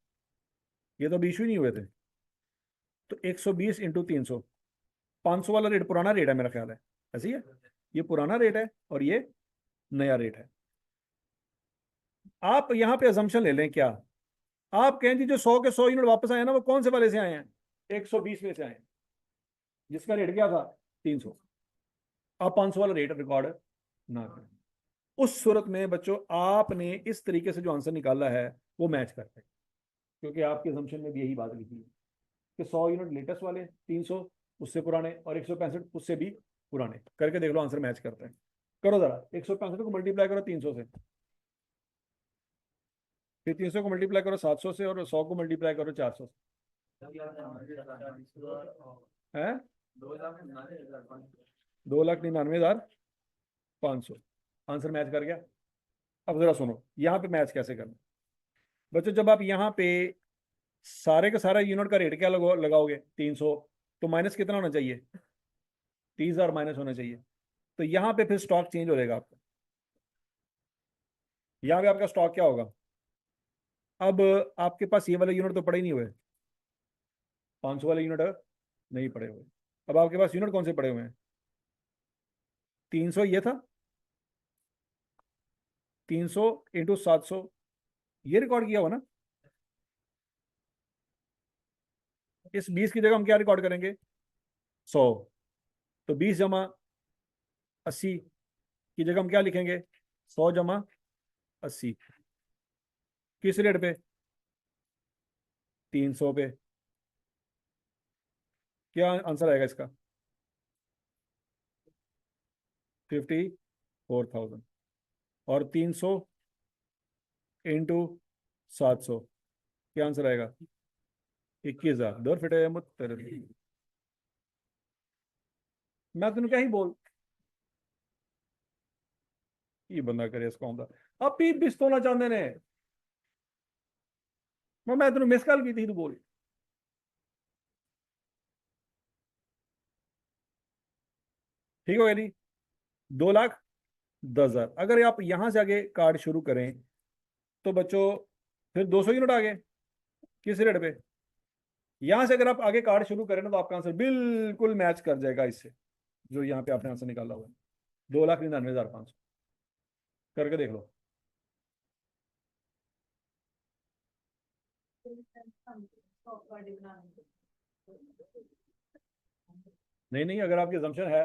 ये तो अभी इशू ही नहीं हुए थे। तो 120 × 300, 500 वाला रेट पुराना रेट है मेरा ख्याल है, ऐसे ही है। ये पुराना रेट है और ये नया रेट है। आप यहाँ पे अजम्पशन ले लें क्या, आप कहें जी जो 100 के 100 यूनिट वापस आए ना, वो कौन से वाले से आए हैं? 120 में से आए हैं, जिसका रेट क्या था? 300। आप 500 वाला रेट रिकॉर्ड ना करें। उस सूरत में बच्चों, आपने इस तरीके से जो आंसर निकाला है वो मैच करता है, क्योंकि आपके assumption में भी यही बात लिखी है कि 100 यूनिट लेटेस्ट वाले, 300 उससे पुराने, और 165 उससे भी पुराने। करके देख लो, आंसर मैच करता है। करो जरा, 165 को मल्टीप्लाई करो 300 से, फिर 300 को मल्टीप्लाई करो 700 से, और 100 को मल्टीप्लाई करो 400 से। है 2,99,500। आंसर मैच कर गया। अब जरा सुनो, यहाँ पे मैच कैसे करना। बच्चों, जब आप यहाँ पे सारे का सारा यूनिट का रेट क्या लगाओगे, 300, तो माइनस कितना होना चाहिए? 30,000 माइनस होना चाहिए। तो यहाँ पे फिर स्टॉक चेंज हो जाएगा आपका। यहाँ पे आपका स्टॉक क्या होगा? अब आपके पास ये वाले यूनिट तो पड़े ही नहीं हुए, 500 वाले यूनिट नहीं पड़े हुए। अब आपके पास यूनिट कौन से पड़े हुए हैं? 300 ये था, 300 इंटू 700, ये रिकॉर्ड किया हुआ ना। इस 20 की जगह हम क्या रिकॉर्ड करेंगे, 100। तो 20 जमा 80 की जगह हम क्या लिखेंगे, 100 जमा 80। किस रेट पे, 300 पे। क्या आंसर आएगा इसका, 54,000। और 300 इंटू 700, क्या आंसर आएगा, 21,000। दौर फिटे मुत तेरे लिए। मैं तुम क्या ही बोल, ये बंदा करे इसका होता अब भी बिस्तोना चाहते ने। मैं तेन मिस कॉल की थी, तू बोल। ठीक हो गया जी, 2,10,000। अगर आप यहां से आगे कार्ड शुरू करें तो बच्चों फिर 200 यूनिट आ गए किस रेट पे। यहां से अगर आप आगे कार्ड शुरू करें ना तो आपका आंसर बिल्कुल मैच कर जाएगा इससे, जो यहाँ पे आपने आंसर निकाला हुआ है, 2,99,500। करके देख लो। नहीं नहीं, अगर आपकी assumption है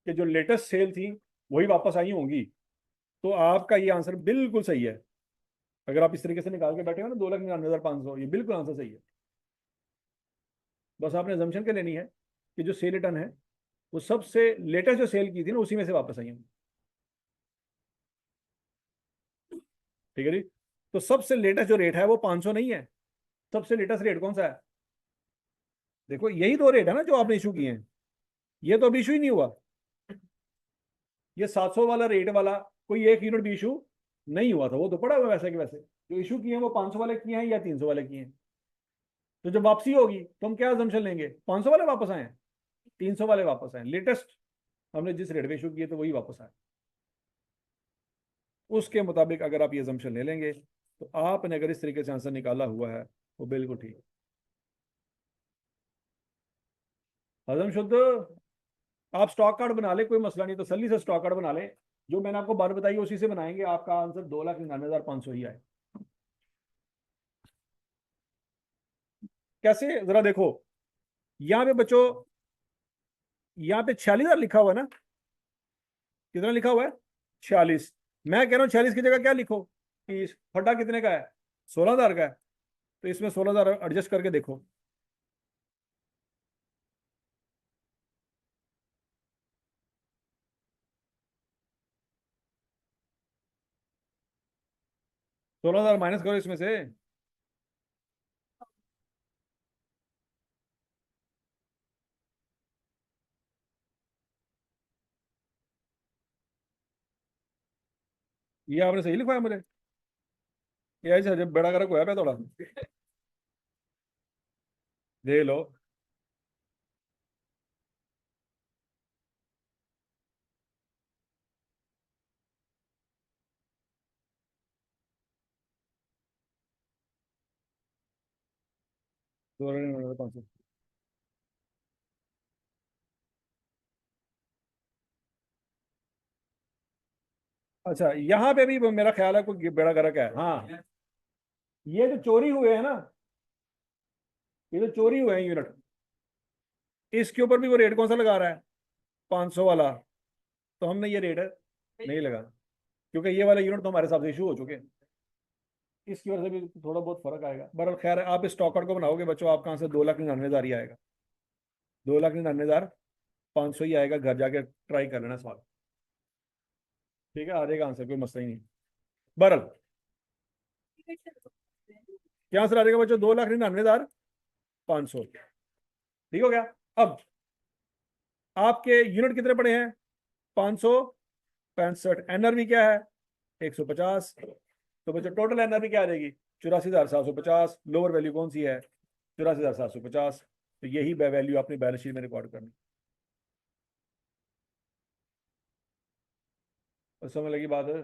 कि जो लेटेस्ट सेल थी वही वापस आई होंगी तो आपका ये आंसर बिल्कुल सही है। अगर आप इस तरीके से निकाल के बैठे हो ना 2,99,500, ये बिल्कुल आंसर सही है। बस आपने assumption क्या लेनी है कि जो सेल रिटर्न है वो सबसे लेटेस्ट जो सेल की थी ना उसी में से वापस आई है। ठीक है जी। तो सबसे लेटेस्ट जो रेट है वो 500 नहीं है। सबसे लेटेस्ट रेट कौन सा है, देखो यही दो रेट है ना जो आपने इशू किए हैं, ये तो अभी इशू ही नहीं हुआ। ये 700 वाला रेट वाला कोई एक यूनिट भी इशू नहीं हुआ था, वो तो पड़ा हुआ वैसे कि वैसे। जो इशू किए हैं वो 500 वाले किए हैं या 300 वाले किए हैं। तो जब वापसी होगी तो हम क्या assumption लेंगे, 500 वाले वापस आए, 300 वाले वापस आए, लेटेस्ट हमने जिस रेट पे इशू किए तो वही वापस आए। उसके मुताबिक अगर आप ये assumption ले लेंगे तो आपने अगर इस तरीके से आंसर निकाला हुआ है वो बिल्कुल ठीक। हजम शुद्ध। आप स्टॉक कार्ड बना ले, कोई मसला नहीं, तसल्ली से स्टॉक कार्ड बना ले। जो मैंने आपको बात बताई उसी से बनाएंगे, आपका आंसर 2,99,500 ही आए। कैसे, जरा देखो। यहाँ पे बच्चों, यहाँ पे 46,000 लिखा हुआ है ना, कितना लिखा हुआ है, 46। मैं कह रहा हूँ 46 की जगह क्या लिखो कि फटा कितने का है, 16,000 का है। तो इसमें 16,000 एडजस्ट करके देखो। सोलह हजार माइनस करो इसमें से, ये आपने सही लिखवाया मुझे, ये ऐसे जब बड़ा करक हुआ पे थोड़ा देख लो। दो 500। अच्छा, यहाँ पे भी मेरा ख्याल है कोई बड़ा करक है। हाँ, ये जो चोरी हुए हैं ना, ये जो चोरी हुए हैं यूनिट, इसके ऊपर भी वो रेट कौन सा लगा रहा है, 500 वाला। तो हमने ये रेट नहीं लगा, क्योंकि ये वाले यूनिट तो हमारे साथ इशू हो चुके हैं। इसकी वजह से भी थोड़ा बहुत फर्क आएगा। बहरहाल खैर है, आप इस स्टॉक आउट को बनाओगे बच्चों, आपका आंसर 2,99,000 ही आएगा, 2,99,500 ही आएगा। घर जाके ट्राई कर लेना सवाल, ठीक है, आ जाएगा आंसर, कोई मसला ही नहीं। बहरहाल क्या आंसर आ जाएगा बच्चों, 2,99,500। ठीक हो गया। अब आपके यूनिट कितने पड़े हैं, 565। एनआरवी क्या है, 150। तो बच्चों टोटल एनआरवी क्या आ जाएगी, 84,750। लोअर वैल्यू कौन सी है, 84,750। तो यही वैल्यू आपने बैलेंस शीट में रिकॉर्ड करनी। और समझ लगी बात है,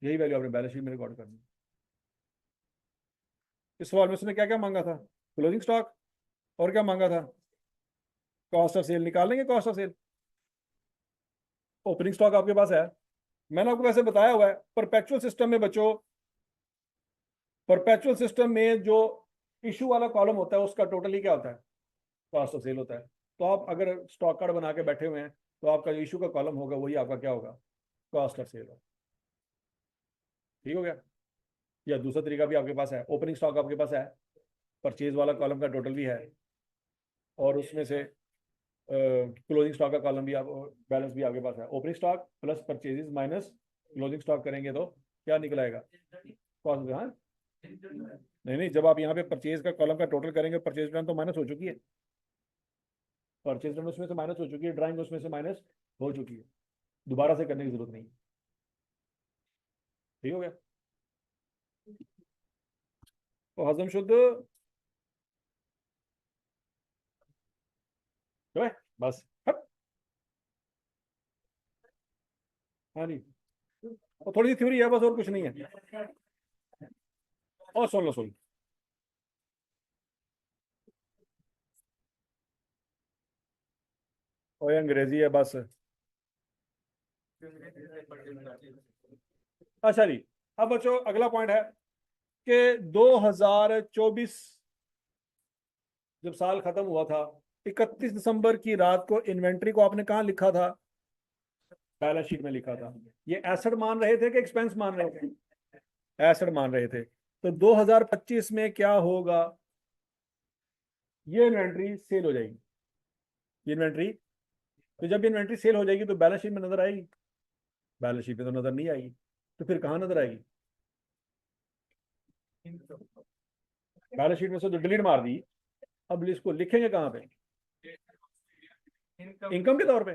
यही वैल्यू आपने बैलेंस शीट में रिकॉर्ड करनी। इस सवाल में उसने क्या क्या मांगा था, क्लोजिंग स्टॉक, और क्या मांगा था, कॉस्ट ऑफ सेल। निकाल लेंगे cost of sale. Opening stock आपके पास है, मैंने आपको वैसे बताया हुआ है। परपेचुअल सिस्टम में बच्चों, परपेचुअल सिस्टम में जो इशू वाला कॉलम होता है उसका टोटली क्या होता है, कॉस्ट ऑफ सेल होता है। तो आप अगर स्टॉक कार्ड बना के बैठे हुए हैं तो आपका जो इशू का कॉलम होगा वही आपका क्या होगा, कॉस्ट ऑफ सेल होगा। ठीक हो गया। या दूसरा तरीका भी आपके पास है, ओपनिंग स्टॉक आपके पास है, परचेज वाला कॉलम का टोटल भी है, और उसमें से क्लोजिंग स्टॉक का कॉलम भी, आप बैलेंस भी आपके पास है। Opening stock plus purchases minus closing stock करेंगे तो क्या निकल आएगा, कॉस्ट। हाँ नहीं नहीं, जब आप यहाँ पे परचेज का कॉलम का टोटल करेंगे, परचेज रिटर्न तो माइनस हो चुकी है, परचेज रिटर्न उसमें से माइनस हो चुकी है, ड्राइंग उसमें से माइनस हो चुकी है, दोबारा से करने की जरूरत नहीं। ठीक हो गया। तो हजम शुद्ध जो है बस। हट। हाँ जी, और थोड़ी सी थ्योरी है बस, और कुछ नहीं है। और सुन लो, सुन लो। और ये अंग्रेजी है बस। अच्छा जी, अब बच्चों अगला पॉइंट है कि 2024 जब साल खत्म हुआ था, 31 दिसंबर की रात को इन्वेंट्री को आपने कहाँ लिखा था, बैलेंस शीट में लिखा था। ये एसेट मान रहे थे कि एक्सपेंस मान रहे थे, एसेट मान रहे थे। तो 2025 में क्या होगा, ये इन्वेंट्री सेल हो जाएगी। ये इन्वेंट्री, तो जब इन्वेंट्री सेल हो जाएगी तो बैलेंस शीट में नजर आएगी, बैलेंस शीट में तो नजर नहीं आएगी, तो फिर कहाँ नजर आएगी, बैलेंस शीट में से तो डिलीट मार दी। अब इसको लिखेंगे कहाँ पे, इनकम के तौर पे,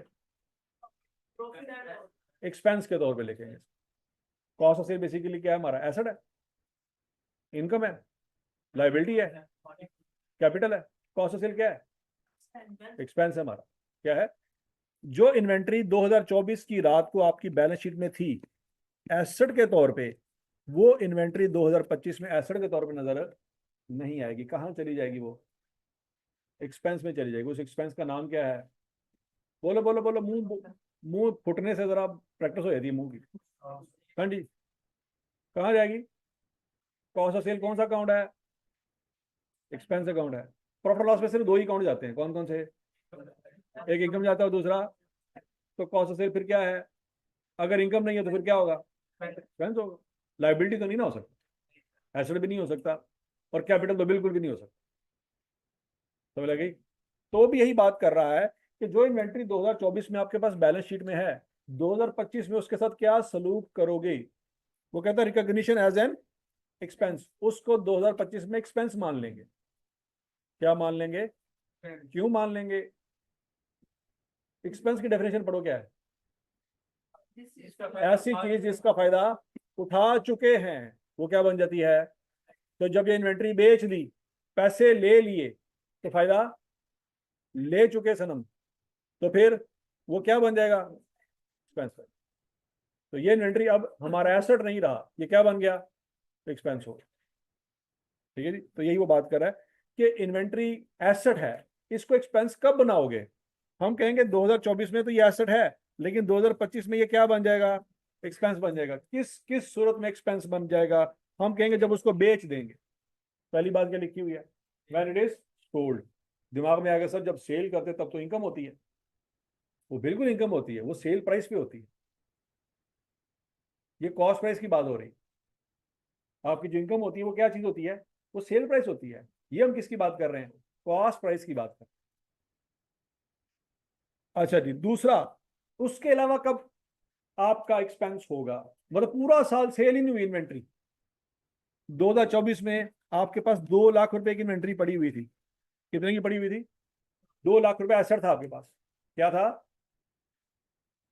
एक्सपेंस के तौर पे लिखेंगे। कॉस्ट ऑफ सेल बेसिकली क्या है हमारा, एसेट है, इनकम है, लायबिलिटी है, कैपिटल है। कॉस्ट ऑफ सेल क्या है, एक्सपेंस है हमारा। क्या है, जो इन्वेंट्री 2024 की रात को आपकी बैलेंस शीट में थी एसेट के तौर पे, वो इन्वेंट्री 2025 में एसेट के तौर पे नजर नहीं आएगी। कहाँ चली जाएगी वो, एक्सपेंस में चली जाएगी। उस एक्सपेंस का नाम क्या है, बोलो बोलो बोलो, मुंह मुंह फुटने से जरा प्रैक्टिस हो जाती है मुंह की। हाँ जी, कहाँ जाएगी, कॉस्ट ऑफ सेल कौन सा अकाउंट है, एक्सपेंस अकाउंट है। प्रॉफिट लॉस में सिर्फ दो ही अकाउंट जाते हैं, कौन कौन से, एक इनकम जाता है, दूसरा तो कॉस्ट ऑफ सेल। फिर क्या है, अगर इनकम नहीं है तो फिर क्या होगा, एक्सपेंस होगा। लाइबिलिटी तो नहीं ना हो सकता, एसेट भी नहीं हो सकता, और कैपिटल तो बिल्कुल भी नहीं हो सकता। समझ लगी। तो भी यही बात कर रहा है कि जो इन्वेंट्री 2024 में आपके पास बैलेंस शीट में है, 2025 में उसके साथ क्या सलूक करोगे। वो कहता है रिकॉग्निशन एज एन एक्सपेंस, उसको 2025 में एक्सपेंस मान लेंगे। क्या मान लेंगे, क्यों मान लेंगे, एक्सपेंस की डेफिनेशन पढ़ो क्या है, ऐसी चीज जिसका फायदा उठा चुके हैं वो क्या बन जाती है। तो जब ये इन्वेंट्री बेच दी, पैसे ले लिए, तो फायदा ले चुके सनम, तो फिर वो क्या बन जाएगा, एक्सपेंस। तो ये इन्वेंट्री अब हमारा एसेट नहीं रहा, ये क्या बन गया, एक्सपेंस हो। ठीक है जी। तो यही वो बात कर रहा है कि इन्वेंट्री एसेट है, इसको एक्सपेंस कब बनाओगे। हम कहेंगे 2024 में तो ये एसेट है, लेकिन 2025 में ये क्या बन जाएगा, एक्सपेंस बन जाएगा। किस किस सूरत में एक्सपेंस बन जाएगा, हम कहेंगे जब उसको बेच देंगे। पहली बात क्या लिखी हुई है, व्हेन इट इज सोल्ड। दिमाग में आ गया सर, जब सेल करते तब तो इनकम होती है, वो बिल्कुल इनकम होती है, वो सेल प्राइस पे होती है। ये कॉस्ट प्राइस की बात हो रही, आपकी जो इनकम होती है वो क्या चीज होती है, वो सेल प्राइस होती है। ये हम किसकी बात कर रहे हैं, कॉस्ट प्राइस की बात कर रहे हैं। अच्छा जी, दूसरा, उसके अलावा कब आपका एक्सपेंस होगा, मतलब पूरा साल सेल ही नहीं हुई इन्वेंट्री, 2024 में आपके पास 2 लाख रुपए की इन्वेंट्री पड़ी हुई थी। कितने की पड़ी हुई थी, 2 लाख रुपए एसेट था आपके पास। क्या था,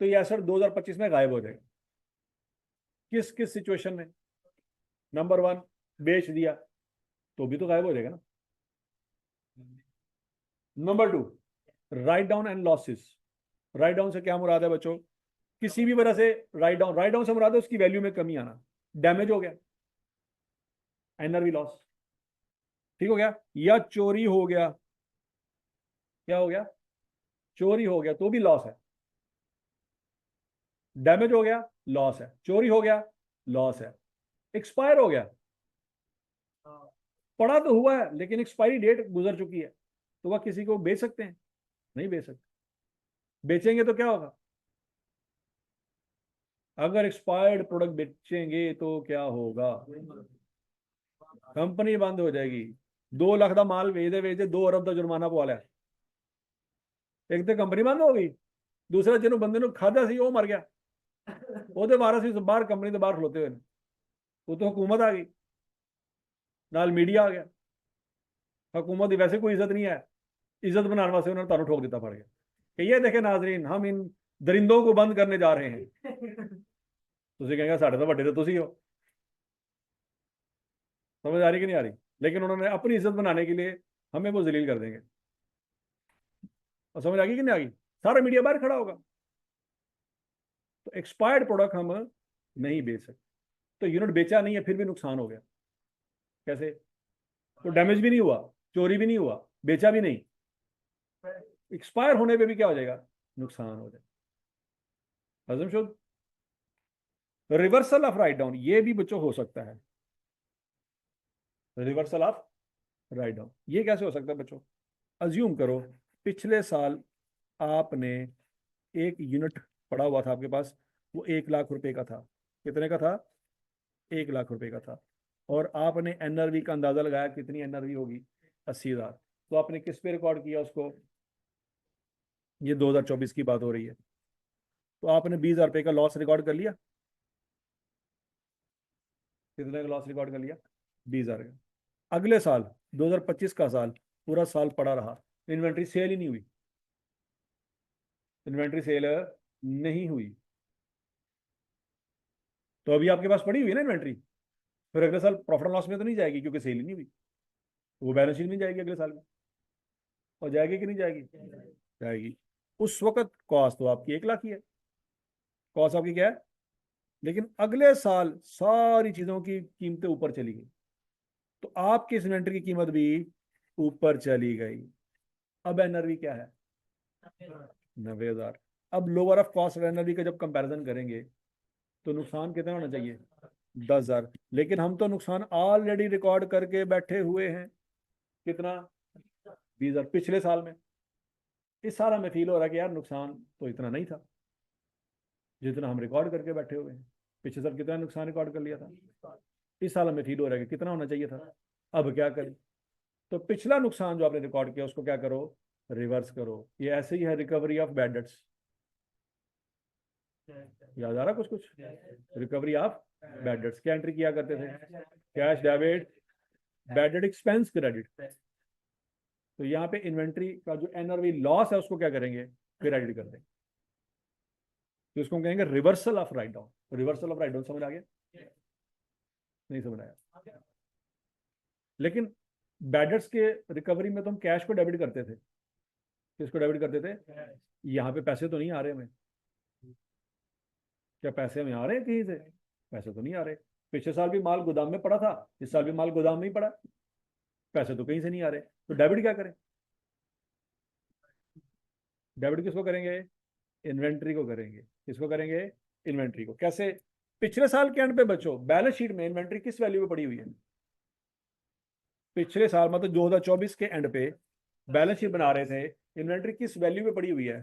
तो ये एसेट 2025 में गायब हो जाएगा। किस किस सिचुएशन में, नंबर 1 बेच दिया तो भी तो गायब हो जाएगा ना। Number 2 write down and losses. Write down से क्या मुराद है बच्चों, किसी भी वजह से राइट डाउन, राइट डाउन से मुराद है उसकी वैल्यू में कमी आना, डैमेज हो गया, एनआरवी लॉस। ठीक हो गया, या चोरी हो गया, क्या हो गया, चोरी हो गया तो भी लॉस है। डैमेज हो गया, लॉस है। चोरी हो गया, लॉस है। एक्सपायर हो गया, पड़ा तो हुआ है लेकिन एक्सपायरी डेट गुजर चुकी है, तो वह किसी को बेच सकते हैं? नहीं बेच सकते। बेचेंगे तो क्या होगा? अगर एक्सपायर्ड प्रोडक्ट बेचेंगे तो क्या होगा? कंपनी बंद हो जाएगी। 2 लाख का माल वेचते वेचते 2 अरब का जुर्माना पवा लिया। एक तो कंपनी बंद हो गई, दूसरा जिन्होंने बंदे ने खादा सी वो मर गया, ਉਹਦੇ ਵਾਰਸ ਵੀ ਬਾਹਰ ਕੰਪਨੀ ਦੇ ਬਾਹਰ ਖਲੋਤੇ ਹੋਏ ਨੇ। ਉਹ तो हुकूमत आ गई, नाल मीडिया आ गया। हुकूमत की वैसे कोई इज्जत नहीं है, इज्जत बनाने वास्ते उन्होंने तानू ठोक दिता पड़ गया कि ये देखे नाजरीन, हम इन दरिंदों को बंद करने जा रहे हैं। तुसी कहेंगे साढ़े तो बड़े तो तुसी हो। समझ आ रही कि नहीं आ रही? लेकिन उन्होंने अपनी इज्जत बनाने के लिए हमें वो जलील कर देंगे। और समझ आ गई कि नहीं आ गई? सारा मीडिया बाहर खड़ा होगा। तो एक्सपायर्ड प्रोडक्ट हम नहीं बेच सकते। तो यूनिट बेचा नहीं है फिर भी नुकसान हो गया, कैसे? तो डैमेज भी नहीं हुआ, चोरी भी नहीं हुआ, बेचा भी नहीं, एक्सपायर होने पे भी क्या हो जाएगा? नुकसान हो जाएगा। हजम शुद्ध। रिवर्सल ऑफ राइट डाउन, ये भी बच्चों हो सकता है। रिवर्सल ऑफ राइट डाउन ये कैसे हो सकता है बच्चों? अज्यूम करो पिछले साल आपने एक यूनिट पड़ा हुआ था आपके पास, वो 1 लाख रुपए का था। कितने का था? 1 लाख रुपए का था। और आपने एनआरवी का अंदाजा लगाया, कितनी एनआरवी होगी? 80,000। तो आपने किस पे रिकॉर्ड किया उसको? ये 2024 की बात हो रही है। तो आपने 20,000 रुपए का लॉस रिकॉर्ड कर लिया। कितने का लॉस रिकॉर्ड कर लिया? 20,000 का। अगले साल 2025 का साल पूरा साल पड़ा रहा, इन्वेंट्री सेल ही नहीं हुई। इन्वेंट्री सेल नहीं हुई, तो अभी आपके पास पड़ी हुई है ना इन्वेंट्री। फिर अगले साल प्रॉफिट लॉस में तो नहीं जाएगी क्योंकि सेल ही नहीं हुई। वो बैलेंस शीट में जाएगी अगले साल में। और जाएगी कि नहीं जाएगी? जाएगी। उस वक्त कॉस्ट तो आपकी 1 लाख ही है, कॉस्ट आपकी क्या है? लेकिन अगले साल सारी चीजों की कीमतें ऊपर चली गई, तो आपकी इस इन्वेंट्री की कीमत भी ऊपर चली गई। अब एनआरवी क्या है? 90,000। अब लोअर ऑफ कॉस्ट एनआरवी का जब कंपैरिजन करेंगे तो नुकसान कितना होना चाहिए? 10,000। लेकिन हम तो नुकसान ऑलरेडी रिकॉर्ड करके बैठे हुए हैं। कितना? 20,000 पिछले साल में। इस साल हमें फील हो रहा है कि यार नुकसान तो इतना नहीं था जितना हम रिकॉर्ड करके बैठे हुए हैं। पिछले साल कितना नुकसान रिकॉर्ड कर लिया था, इस साल हमें फील हो रहा है कि कितना होना चाहिए था। अब क्या करें? तो पिछला नुकसान जो आपने रिकॉर्ड किया उसको क्या करो? रिवर्स करो। ये ऐसे ही है रिकवरी ऑफ बैड डेट्स। याद आ रहा कुछ कुछ? रिकवरी ऑफ बैड डेट्स क्या एंट्री किया करते थे? Cash debit, bad debt expense, credit. तो यहाँ पे इन्वेंट्री का जो एनआरवी लॉस है उसको क्या करेंगे? क्रेडिट कर देंगे। तो इसको हम कहेंगे reversal of write down. Reversal of write down समझ आ गया? नहीं समझ आया? लेकिन बैड डेट्स के रिकवरी में तो हम कैश को डेबिट करते थे। किसको डेबिट करते थे? यहाँ पे पैसे तो नहीं आ रहे हमें। क्या पैसे हमें आ रहे हैं कहीं से? पैसे तो नहीं आ रहे। पिछले साल भी माल गोदाम में पड़ा था, इस साल भी माल गोदाम में ही पड़ा, पैसे तो कहीं से नहीं आ रहे। तो डेबिट क्या करें? डेबिट किसको करेंगे? इन्वेंट्री को करेंगे। किसको करेंगे? इन्वेंट्री को। कैसे? पिछले साल के एंड पे बच्चों बैलेंस शीट में इन्वेंट्री किस वैल्यू पे पड़ी हुई है? पिछले साल मतलब 2024 के एंड पे बैलेंस शीट बना रहे थे, इन्वेंट्री किस वैल्यू पे पड़ी हुई है?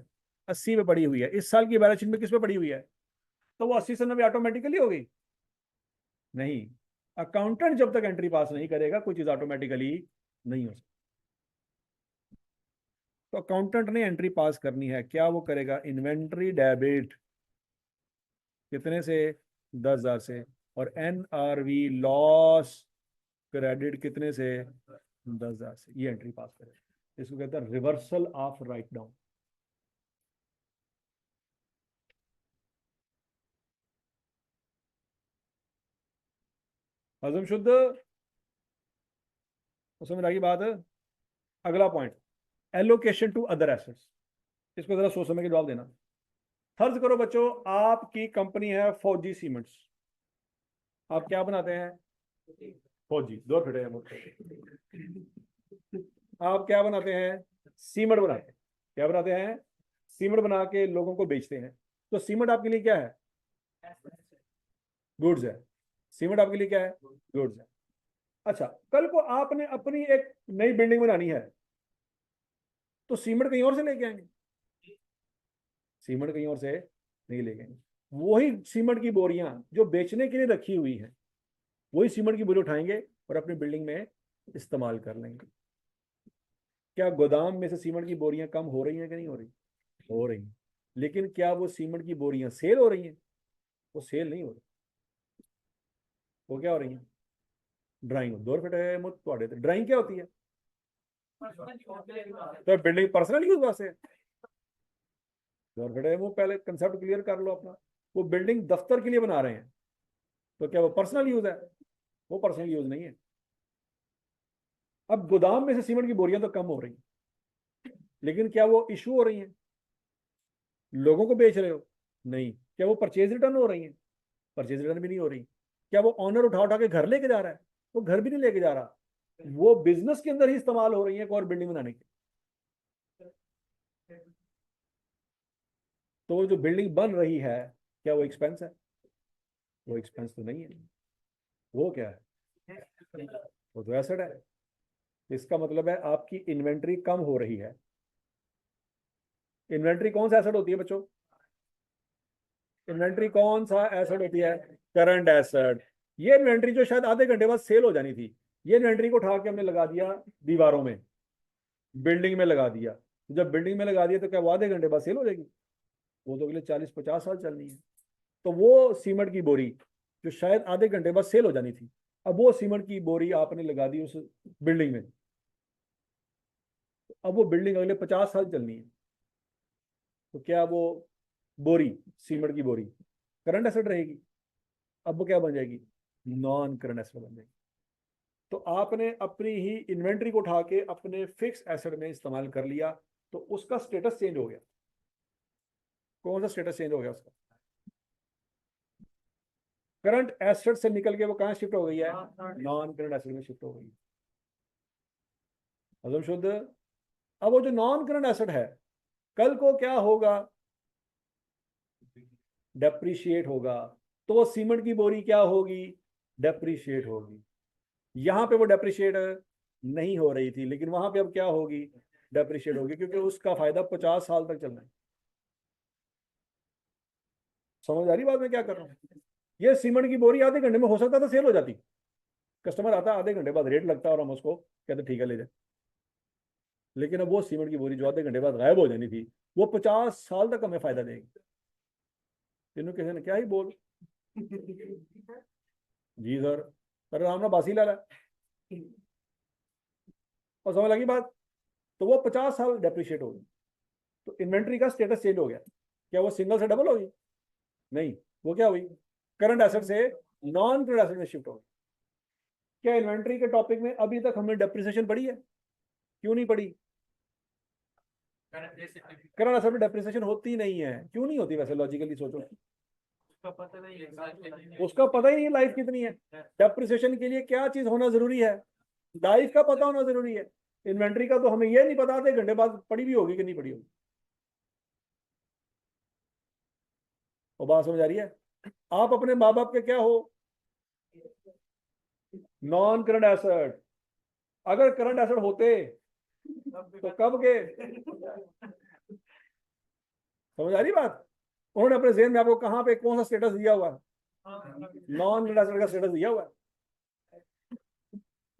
80 पे पड़ी हुई है। इस साल की बैलेंस शीट में किस पे पड़ी हुई है? तो वो 80 से 90 ऑटोमेटिकली हो गई? नहीं। अकाउंटेंट जब तक एंट्री पास नहीं करेगा कोई चीज ऑटोमेटिकली नहीं हो सकती। तो अकाउंटेंट ने एंट्री पास करनी है, क्या वो करेगा? इन्वेंट्री डेबिट कितने से? 10,000 से। और एनआरवी लॉस क्रेडिट कितने से? 10,000 से। ये एंट्री पास करेगा। इसको कहते हैं रिवर्सल ऑफ राइट डाउन। हजम शुद्ध? समझ आ गई बात? अगला point, allocation to other assets. इसको जरा सोच समझ के जवाब देना। फर्ज करो बच्चों आपकी कंपनी है फौजी सीमेंट्स। आप क्या बनाते हैं? फौजी दो फिटे हैं। आप क्या बनाते हैं? सीमेंट बनाते हैं। क्या बनाते हैं? सीमेंट बना के लोगों को बेचते हैं। तो सीमेंट आपके लिए क्या है? गुड्स है। सीमेंट आपके लिए क्या है? गुड्स है। अच्छा, कल को आपने अपनी एक नई बिल्डिंग बनानी है तो सीमेंट कहीं और से लेके आएंगे? सीमेंट कहीं और से नहीं लेके आएंगे। वही सीमेंट की बोरियां जो बेचने के लिए रखी हुई हैं, वही सीमेंट की बोरी उठाएंगे और अपनी बिल्डिंग में इस्तेमाल कर लेंगे। क्या गोदाम में से सीमेंट की बोरियां कम हो रही हैं कि नहीं हो रही? हो रही हैं। लेकिन क्या वो सीमेंट की बोरियां सेल हो रही हैं? वो सेल नहीं हो रही। वो क्या हो रही हैं? ड्राइंग। 2 रुपए मुझ थोड़े थे। ड्राइंग क्या होती है? तो बिल्डिंग पर्सनल यूज वास्ते है। 2 रुपए वो पहले कंसेप्ट क्लियर कर लो अपना। वो बिल्डिंग दफ्तर के लिए बना रहे हैं तो क्या वो पर्सनल यूज है? वो पर्सनल यूज नहीं है। अब गोदाम में से सीमेंट की बोरियां तो कम हो रही हैं, लेकिन क्या वो इशू हो रही हैं? लोगों को बेच रहे हो? नहीं। क्या वो परचेज रिटर्न हो रही हैं? परचेज रिटर्न भी नहीं हो रही। क्या वो ऑनर उठा उठा के घर लेके जा रहा है? वो घर भी नहीं लेके जा रहा। वो बिजनेस के अंदर ही इस्तेमाल हो रही है और बिल्डिंग बनाने की। तो वो जो बिल्डिंग बन रही है, क्या वो एक्सपेंस है? वो एक्सपेंस तो नहीं है। वो क्या है? वो तो एसेट है। इसका मतलब है आपकी इन्वेंट्री कम हो रही है। इन्वेंट्री कौन सा एसेट होती है बच्चों? इन्वेंट्री कौन सा एसेट होती है? Current asset. ये इन्वेंट्री जो शायद आधे घंटे बाद सेल हो जानी थी, ये इन्वेंट्री को उठा के हमने लगा दिया दीवारों में, बिल्डिंग में लगा दिया। जब बिल्डिंग में लगा दिया तो क्या वो आधे घंटे बाद सेल हो जाएगी? वो तो अगले 40-50 साल चलनी है। तो वो सीमेंट की बोरी जो शायद आधे घंटे बाद सेल हो जानी थी, अब वो सीमेंट की बोरी आपने लगा दी उस बिल्डिंग में। अब वो बिल्डिंग अगले 50 साल चलनी है। तो क्या वो बोरी, सीमेंट की बोरी, करंट एसेट रहेगी? अब वो क्या बन जाएगी? नॉन करंट एसेट बन जाएगी। तो आपने अपनी ही इन्वेंट्री को उठा के अपने फिक्स एसेट में इस्तेमाल कर लिया, तो उसका स्टेटस चेंज हो गया। कौन सा स्टेटस चेंज हो गया उसका? करंट एसेट से निकल के वो कहां शिफ्ट हो गई है? नॉन करंट एसेट में शिफ्ट हो गई। मतलब शुद्ध। अब वो जो नॉन करंट एसेट है, कल को क्या होगा? डेप्रिशिएट होगा। तो वो सीमेंट की बोरी क्या होगी? डेप्रिशिएट होगी। यहां पे वो डेप्रिशिएट नहीं हो रही थी, लेकिन वहां पे अब क्या होगी? डेप्रिशिएट होगी, क्योंकि उसका फायदा 50 साल तक चलना है। समझ आ रही बात मैं क्या कर रहा हूँ? ये सीमेंट की बोरी आधे घंटे में हो सकता था सेल हो जाती। कस्टमर आता, आधे घंटे बाद रेट लगता और हम उसको कहते ठीक है ले जाए। लेकिन अब वो सीमेंट की बोरी जो आधे घंटे बाद गायब हो जानी थी, वो 50 साल तक हमें फायदा देगी। तीनों किसी ने क्या ही बोल। जी सर, अरे राम ना बासी लाला। और समझ लगी बात? तो वो 50 साल डेप्रिशिएट होगी। तो इन्वेंट्री का स्टेटस चेंज हो गया। क्या वो सिंगल से डबल होगी? नहीं। वो क्या हुई? करंट एसेट से नॉन करंट एसेट में शिफ्ट हो गई। क्या इन्वेंट्री के टॉपिक में अभी तक हमने डेप्रिसिएशन पढ़ी है? क्यों नहीं पढ़ी? करंट एसेट में डेप्रिसिएशन होती नहीं है। क्यों नहीं होती? वैसे लॉजिकली सोचो, उसका पता ही नहीं लाइफ कितनी है। डेप्रिसिएशन के लिए क्या चीज होना जरूरी है? लाइफ का पता होना जरूरी है। इन्वेंट्री का तो हमें यह नहीं पता आधे घंटे बाद पड़ी भी होगी कि नहीं पड़ी होगी। और बात समझ आ रही है? आप अपने माँ बाप के क्या हो? Non current asset. अगर करंट एसेट होते तो कब के? समझ आ रही बात? उन्होंने अपने जेहन में आपको कहां पे कौन सा स्टेटस दिया हुआ है? नॉन करंट एसेट का स्टेटस दिया हुआ है।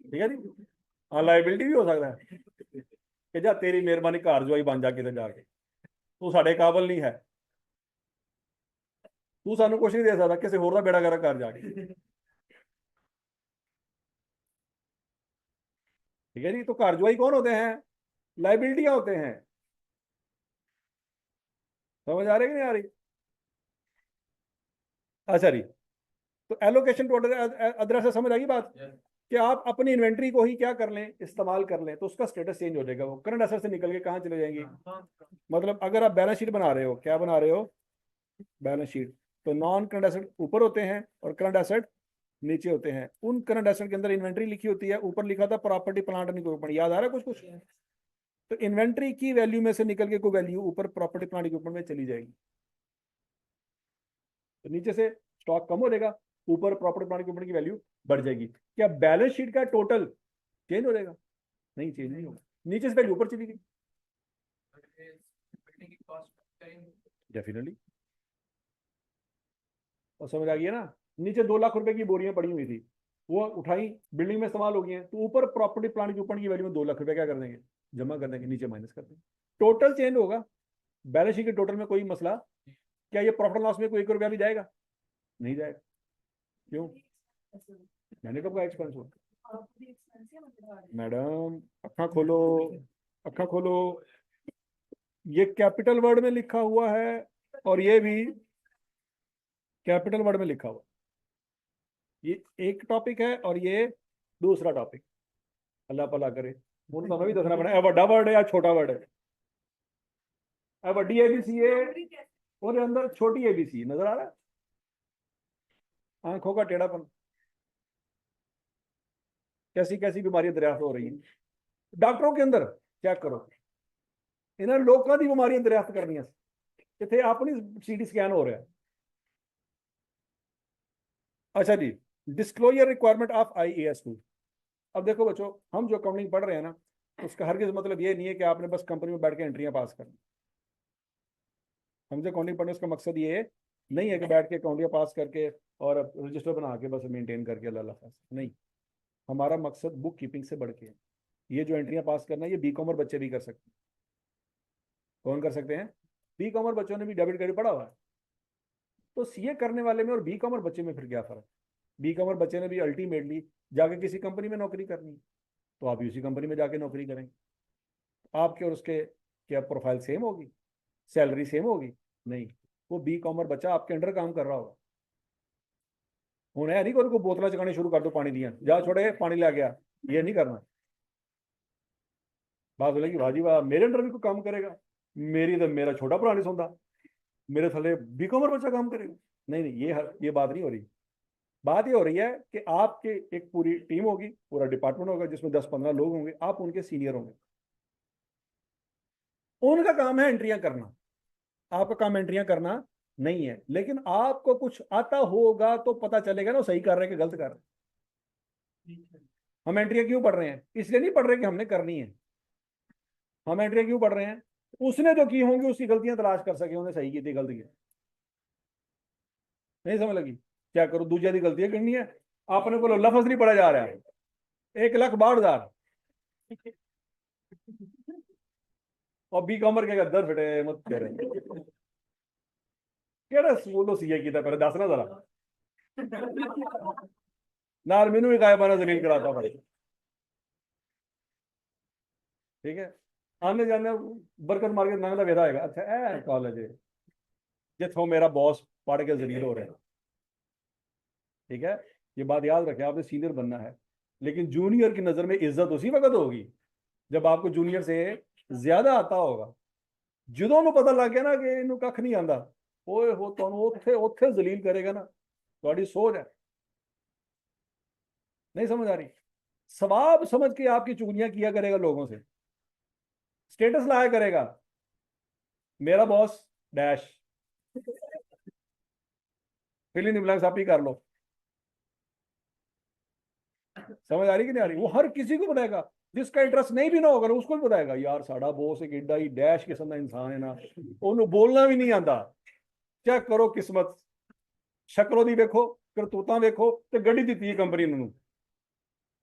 ठीक है जी। हाँ, लाइबिलिटी भी हो सकता है कि जा तेरी मेहरबानी घर जो आई बन जा किते जाके, तू साडे काबल नहीं है, तू सानू कुछ नहीं दे सकता, किसी होर दा बेड़ा गर्क कर जाके। ठीक है जी। तो घर जुआई कौन होते हैं? लाइबिलिटियां होते हैं। समझ आ रही कि नहीं आ रही? अच्छा जी। तो एलोकेशन टू अदर से समझ आ गई बात कि आप अपनी इन्वेंट्री को ही क्या कर लें, इस्तेमाल कर लें, तो उसका स्टेटस चेंज हो जाएगा। वो करंट एसेट से निकल के कहां चले जाएंगी? मतलब अगर आप बैलेंस शीट बना रहे हो, क्या बना रहे हो? Balance sheet. तो नॉन करंट एसेट ऊपर होते हैं और करंट एसेट नीचे होते हैं। उन करंट एसेट के अंदर इन्वेंट्री लिखी होती है, ऊपर लिखा था प्रॉपर्टी प्लांट एंड इक्विपमेंट। याद आ रहा है कुछ कुछ? तो इन्वेंट्री की वैल्यू में से निकल के कोई वैल्यू ऊपर प्रॉपर्टी प्लांट इक्विपमेंट में चली जाएगी। तो नीचे से स्टॉक कम हो जाएगा, ऊपर प्रॉपर्टी प्लांट इक्विपमेंट की वैल्यू बढ़ जाएगी। क्या बैलेंस शीट का टोटल चेंज हो जाएगा? नहीं, चेंज नहीं होगा, नीचे से वैल्यू ऊपर चली गई। बिल्डिंग की कॉस्ट डेफिनेटली। और समझ आ गई है ना? नीचे 2 लाख रुपए की बोरियां पड़ी हुई थी, वो उठाई, बिल्डिंग में इस्तेमाल हो गई हैं, तो ऊपर प्रॉपर्टी प्लांट इक्विपमेंट की वैल्यू में 2 लाख रुपए क्या कर देंगे? जमा कर देंगे, नीचे माइनस कर देंगे। टोटल चेंज होगा, बैलेंस शीट के टोटल में कोई मसला। क्या ये प्रॉफिट लॉस में कोई 1 रुपया भी जाएगा? नहीं जाएगा। क्यों? मैंने कब कहा एक्सपेंस हो? मैडम अखा खोलो, अखा खोलो, ये कैपिटल वर्ड में लिखा हुआ है और ये भी कैपिटल वर्ड में लिखा हुआ। ये एक टॉपिक है और ये दूसरा टॉपिक। अल्लाह भला करे। ਹੁਣ ਤੁਹਾਨੂੰ ਵੀ ਦੱਸਣਾ ਪੈਣਾ ਇਹ ਵੱਡਾ वर्ड है या छोटा वर्ड है। ਇਹ ਵੱਡੀ ABC है और अंदर छोटी ABC नजर आ रहा है? आंखों का टेढ़ापन, कैसी कैसी बीमारियां दरियाफ्त हो रही हैं डॉक्टरों के अंदर। चेक करो, इन्होंने लोगों की बीमारियां दरियाफ्त करनियां, इतने अपनी CT स्कैन हो रहा है। अच्छा जी, डिस्क्लोजर रिक्वायरमेंट ऑफ IAS 2। अब देखो बच्चों, हम जो अकाउंटिंग पढ़ रहे हैं ना, उसका हरगिज मतलब ये नहीं है कि आपने बस कंपनी में बैठ के एंट्रियां पास करनी। हम जो अकाउंटिंग पढ़ने उसका मकसद ये नहीं है कि बैठ के अकाउंटियां पास करके और रजिस्टर बना के बस मेंटेन करके अल्लाह पास। नहीं, हमारा मकसद बुक कीपिंग से बढ़ के है। ये जो एंट्रियां पास करना है ये BCom बच्चे भी कर सकते हैं। कौन कर सकते हैं? BCom बच्चों ने भी डेबिट क्रेडिट पढ़ा हुआ है। तो CA करने वाले में और BCom बच्चे में फिर क्या फर्क? BCom बच्चे ने भी अल्टीमेटली जाके किसी कंपनी में नौकरी करनी, तो आप उसी कंपनी में जाके नौकरी करेंगे। आपके और उसके क्या प्रोफाइल सेम होगी? सैलरी सेम होगी? नहीं, वो BCom बच्चा आपके अंडर काम कर रहा होगा। हूँ है नहीं को बोतल चकानी शुरू कर दो पानी दिया, जा छोड़े पानी ला गया, ये नहीं करना। बात बोलेगी भाजी वाह मेरे अंडर भी कोई काम करेगा, मेरी तो मेरा छोटा भरा नहीं सुनता, मेरे थले BCom बच्चा काम करेगा। नहीं नहीं, ये बात नहीं हो रही। बात ये हो रही है कि आपके एक पूरी टीम होगी, पूरा डिपार्टमेंट होगा जिसमें 10-15 लोग होंगे, आप उनके सीनियर होंगे, उनका काम है एंट्रियां करना, आपका काम एंट्रियां करना नहीं है। लेकिन आपको कुछ आता होगा तो पता चलेगा ना सही कर रहे हैं कि गलत कर रहे हैं। हम एंट्रियां क्यों पढ़ रहे हैं? इसलिए नहीं पढ़ रहे कि हमने करनी है। हम एंट्रियां क्यों पढ़ रहे हैं? उसने जो की होंगी उसकी गलतियां तलाश कर सके, उन्हें सही की थी गलती है। नहीं समझ लगी? क्या करो, दूसरे की गलतियां करनी है, आपने को लफ्ज नहीं पढ़ा जा रहा है। 1,62,000 और BCom के गद्दर फिटे मत करे। केड़ा स्कूलों CA कीता पहले दस ना जरा, नाल मैनू भी गायबाना जलील कराता भाई। ठीक है, आने जाने बरकत मार के नंग का वेदा आएगा। अच्छा ए कॉलेज है जिथों मेरा बॉस पढ़ के जलील हो रहा है। ठीक है, ये बात याद रखें, आपने सीनियर बनना है, लेकिन जूनियर की नजर में इज्जत उसी वक्त होगी जब आपको जूनियर से ज्यादा आता होगा। ਜਦੋਂ ਨੂੰ ਪਤਾ ਲੱਗ ਗਿਆ ਨਾ ਕਿ ਇਹਨੂੰ ਕੱਖ ਨਹੀਂ ਆਂਦਾ, ਓਏ ਹੋ ਤੁਹਾਨੂੰ ਉੱਥੇ ਉੱਥੇ ਜ਼ਲੀਲ ਕਰੇਗਾ ਨਾ, ਤੁਹਾਡੀ सोच है। नहीं समझ आ रही? सवाब समझ के आपकी चुगलियां किया करेगा, लोगों से स्टेटस लाया करेगा, मेरा boss dash, fill in the blanks आप ही कर लो। समझ आ रही कि नहीं आ रही? वो हर किसी को बताएगा, जिसका इंटरेस्ट नहीं भी ना होगा उसको भी बताएगा, यार साडा बॉस एक एडा ही डैश किस्म का इंसान है ना, ਉਹਨੂੰ बोलना भी नहीं आता। चेक करो किस्मत, शक्लों दी देखो, करतूतां देखो, ते गड्डी दी है कंपनी ने।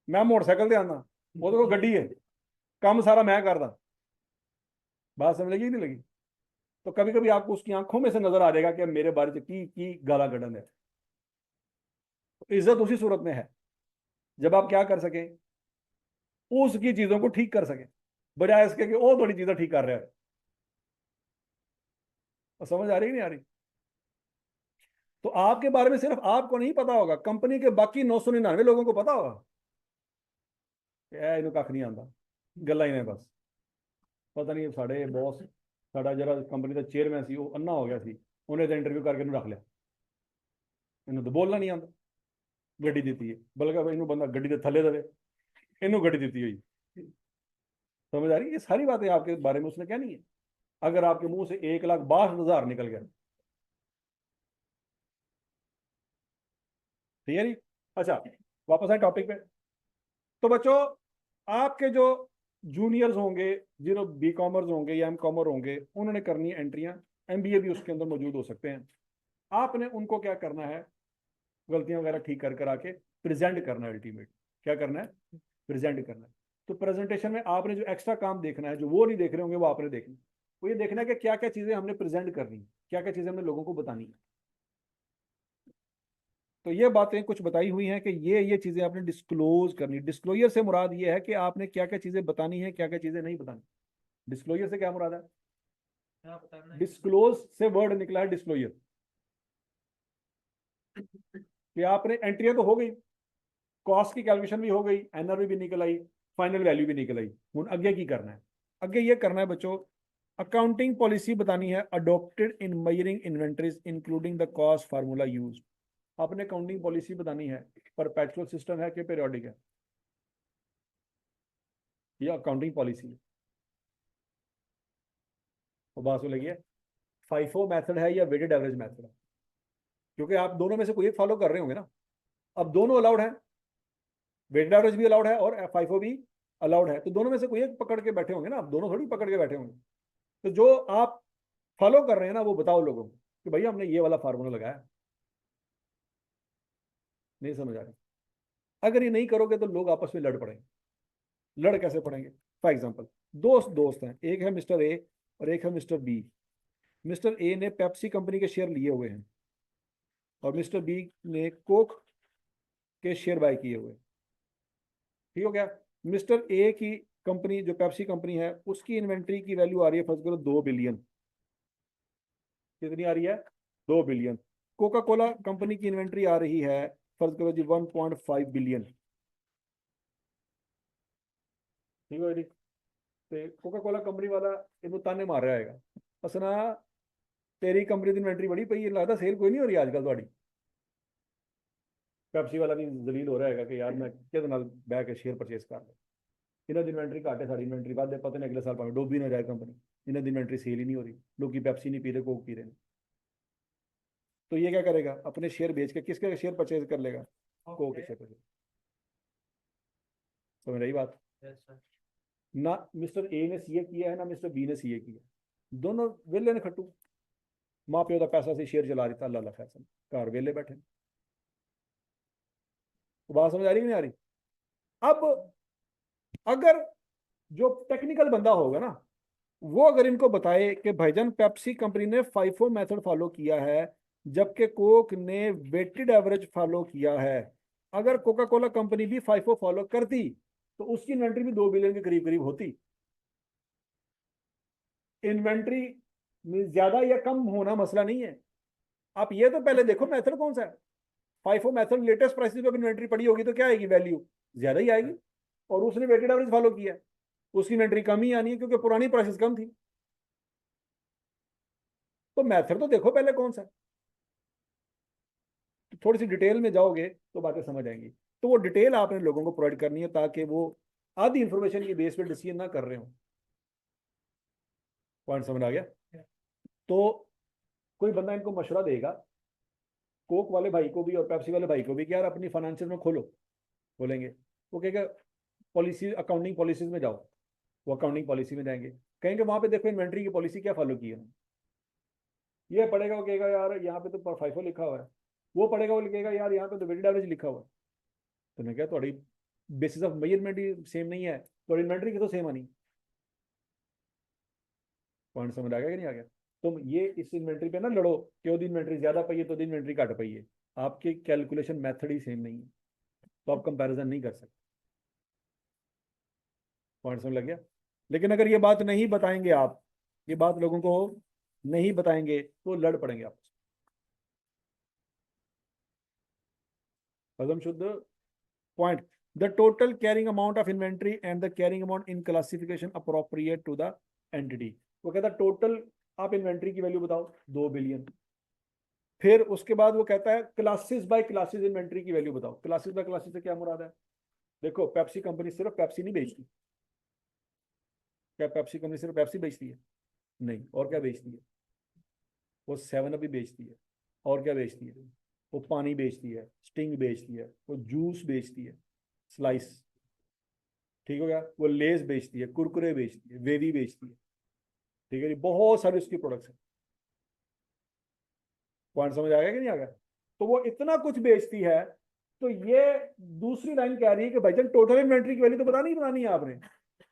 मैं मोटरसाइकिल ते आना, ਉਹਦੇ ਕੋਲ गड्डी है, काम सारा मैं करदा। बात समझ लगी नहीं लगी? तो कभी कभी आपको उसकी आंखों में से नजर आ जाएगा कि मेरे बारे में की गाला गडन है। तो इज्जत उसी सूरत में है जब आप क्या कर सके, उसकी चीजों को ठीक कर सके, बजाय इसके कि वो थोड़ी चीजें ठीक कर रहे हैं। तो समझ आ रही नहीं आ रही? तो आपके बारे में सिर्फ आपको नहीं पता होगा, कंपनी के बाकी 999 लोगों को पता होगा इन्हों कख नहीं आता, गल्लां ही ने बस। पता नहीं साढ़े बॉस, साढ़ा जरा कंपनी का चेयरमैन सी, वो अन्ना हो गया सी, उन्हें तो इंटरव्यू करके इन्हों रख लिया, इन्हों तो बोलना नहीं आता, गड्डी दी है, बल्कि इन्हों बंदा गड्डी के थले दे, इन्हों गड्डी दी हुई। समझ आ रही? ये सारी बातें आपके बारे में उसने क्या नहीं है। अगर आपके मुंह से 1,62,000 निकल गया, ठीक है जी। अच्छा, वापस आए टॉपिक पे। तो बच्चों, आपके जो जूनियर्स होंगे, जिन्हों बी कॉमर्स होंगे या एम कॉमर होंगे, उन्होंने करनी है एंट्रियां, एमबीए भी उसके अंदर मौजूद हो सकते हैं। आपने उनको क्या करना है, गलतियां वगैरह ठीक कर आके प्रेजेंट करना है। अल्टीमेट क्या करना है, प्रेजेंट करना है। तो प्रेजेंटेशन में आपने जो एक्स्ट्रा काम देखना है, जो वो नहीं देख रहे होंगे वो आपने देखना है। वो ये देखना है कि क्या क्या चीजें हमने प्रेजेंट करनी है, क्या क्या चीजें हमने लोगों को बतानी है। तो ये बातें कुछ बताई हुई हैं कि ये चीजें आपने डिस्क्लोज करनी। डिस्क्लोजर से मुराद ये है कि आपने क्या क्या चीजें बतानी है, क्या क्या चीजें नहीं बतानी। डिस्क्लोजर से क्या मुराद है, क्या बताना है? डिस्क्लोज से वर्ड निकला है डिस्क्लोजर, कि आपने एंट्रियां तो हो गई, कॉस्ट की कैलकुलेशन भी हो गई, एनआरवी भी निकल आई, फाइनल वैल्यू भी निकल आई। हूँ अगे की करना है, अगे ये करना है बच्चों, अकाउंटिंग पॉलिसी बतानी है adopted in measuring inventories including the cost formula use. आपने अकाउंटिंग पॉलिसी बतानी है, परपेचुअल सिस्टम है कि पीरियोडिक है, ये अकाउंटिंग पॉलिसी है। तो बात लगी है, फाइफो मेथड है या वेटेड एवरेज मेथड है, क्योंकि आप दोनों में से कोई एक फॉलो कर रहे होंगे ना। अब दोनों अलाउड है, वेटेड एवरेज भी अलाउड है और फाइफो भी अलाउड है, तो दोनों में से कोई एक पकड़ के बैठे होंगे ना, आप दोनों थोड़ी पकड़ के बैठे होंगे। तो जो आप फॉलो कर रहे हैं ना, वो बताओ लोगों को कि भैया हमने ये वाला फार्मूला लगाया। नहीं समझ आ रही? अगर ये नहीं करोगे तो लोग आपस में लड़ पड़ेंगे। लड़ कैसे पड़ेंगे? फॉर एग्जाम्पल, दोस्त दोस्त हैं, एक है मिस्टर ए और एक है मिस्टर बी। मिस्टर ए ने पेप्सी कंपनी के शेयर लिए हुए हैं और मिस्टर बी ने कोक के शेयर बाय किए हुए हैं। ठीक हो गया? मिस्टर ए की कंपनी, जो पेप्सी कंपनी है, उसकी इन्वेंट्री की वैल्यू आ रही है फर्ज करो 2 बिलियन। कितनी आ रही है? 2 बिलियन। कोका कोला कंपनी की इन्वेंट्री आ रही है फर्ज करो जी 1.5 बिलियन। ठीक है जी। तो कोका कोला कंपनी वाला इनको ताने मार रहा है, असना तेरी कंपनी की इन्वेंट्री बड़ी पई है, लगता सेल कोई नहीं हो रही आजकल ਤੁਹਾਡੀ। ਪੈਪਸੀ ਵਾਲਾ ਵੀ ਜ਼ਲੀਲ ਹੋ ਰਿਹਾ ਹੈਗਾ ਕਿ ਯਾਰ ਮੈਂ ਕਿਹਦੇ ਨਾਲ ਬਹਿ ਕੇ ਸ਼ੇਅਰ ਪਰਚੇਸ ਕਰ ਲਾਂ। ਇਹਨਾਂ ਦੀ ਇਨਵੈਂਟਰੀ ਘੱਟ ਹੈ, ਸਾਡੀ ਇਨਵੈਂਟਰੀ ਵੱਧ ਹੈ, ਪਤਾ ਨਹੀਂ ਅਗਲੇ ਸਾਲ ਭਾਵੇਂ ਡੋਬੀ ਨਾ ਜਾਏ ਕੰਪਨੀ। ਇਹਨਾਂ ਦੀ ਇਨਵੈਂਟਰੀ सेल ही नहीं हो रही, लोग पेप्सी नहीं पी रहे, कोक पी रहे हैं। तो ये क्या करेगा, अपने शेयर बेच के किसके शेयर परचेज कर लेगा? कोक के शेयर परचेज। समझ रही बात? Yes, sir. ना मिस्टर ए ने सीए किया है ना मिस्टर बी ने सीए किया, दोनों वेले ने खट्टू। माँ प्यो का पैसा से शेयर चला रही था, अल्लाह फैसल घर वेले बैठे। तो बात समझ आ रही कि नहीं आ रही? अब अगर जो टेक्निकल बंदा होगा ना, वो अगर इनको बताए कि भाईजान पेप्सी कंपनी ने फाइफो मेथड फॉलो किया है जबकि कोक ने वेटेड एवरेज फॉलो किया है, अगर कोका कोला कंपनी भी फाइफो फॉलो करती तो उसकी इन्वेंट्री भी 2 बिलियन के करीब करीब होती। इन्वेंट्री में ज्यादा या कम होना मसला नहीं है। आप ये तो पहले देखो मेथड कौन सा है। फाइफो मेथड लेटेस्ट प्राइसेस पे इन्वेंट्री पड़ी होगी तो क्या आएगी, वैल्यू ज्यादा ही आएगी। और उसने वेटेड एवरेज फॉलो किया, उसकी इन्वेंट्री कम ही आनी है क्योंकि पुरानी प्राइसेस कम थी। तो मेथड तो देखो पहले कौन सा है। तो थोड़ी सी डिटेल में जाओगे तो बातें समझ आएंगी। तो वो डिटेल आपने लोगों को प्रोवाइड करनी है ताकि वो आधी इंफॉर्मेशन की बेस पे डिसीजन ना कर रहे हो। पॉइंट समझ आ गया? तो कोई बंदा इनको मशवरा देगा, कोक वाले भाई को भी और पेप्सी वाले भाई को भी, कि यार अपनी फाइनेंशियल में खोलो, खोलेंगे। वो कहेगा पॉलिसी, अकाउंटिंग पॉलिसीज में जाओ। वो अकाउंटिंग पॉलिसी में जाएंगे, कहेंगे वहां पे देखो इन्वेंट्री की पॉलिसी क्या फॉलो की है। ये पढ़ेगा, वो कहेगा यार यहाँ पे तो फाइफो लिखा हुआ है। वो पढ़ेगा, वो लिखेगा यार यहाँ पे तो वेटेड एवरेज लिखा हुआ है। तो मैं क्या, थोड़ी basis of measurement he same नहीं है, तो इन्वेंट्री की तो सेम आनी। पॉइंट समझ आ गया कि नहीं आ गया? तुम ये इस इन्वेंट्री पे ना लड़ो कि वो इन्वेंट्री ज्यादा पई है तो इन्वेंट्री घट पई है, आपकी कैलकुलेशन मेथड ही सेम नहीं है, तो आप कंपैरिजन नहीं कर सकते। पॉइंट समझ लग गया? लेकिन अगर ये बात नहीं बताएंगे आप, ये बात लोगों को नहीं बताएंगे तो लड़ पड़ेंगे आप। पदम शुद्ध point, the total carrying amount of inventory and the carrying amount in classification appropriate to the entity. वो कहता है टोटल आप इन्वेंट्री की वैल्यू बताओ 2 बिलियन। फिर उसके बाद वो कहता है क्लासेस बाय क्लासेस इन्वेंट्री की वैल्यू बताओ। क्लासेस बाय क्लासेस से क्या मुराद है? देखो पेप्सी कंपनी सिर्फ पेप्सी नहीं बेचती। क्या पेप्सी कंपनी सिर्फ पेप्सी बेचती है? नहीं, और क्या बेचती है? वो 7 अप भी बेचती है। और क्या बेचती है? वो पानी बेचती है, स्टिंग बेचती है, वो जूस बेचती है, स्लाइस, ठीक हो गया, वो लेस बेचती है, कुरकुरे बेचती है, वेवी बेचती है, ठीक है जी, बहुत सारी उसकी प्रोडक्ट्स हैं। पॉइंट समझ आ गया कि नहीं आ गया? तो वो इतना कुछ बेचती है, तो ये दूसरी लाइन कह रही है कि भाईजान टोटल इन्वेंट्री की वैल्यू तो बतानी है आपने,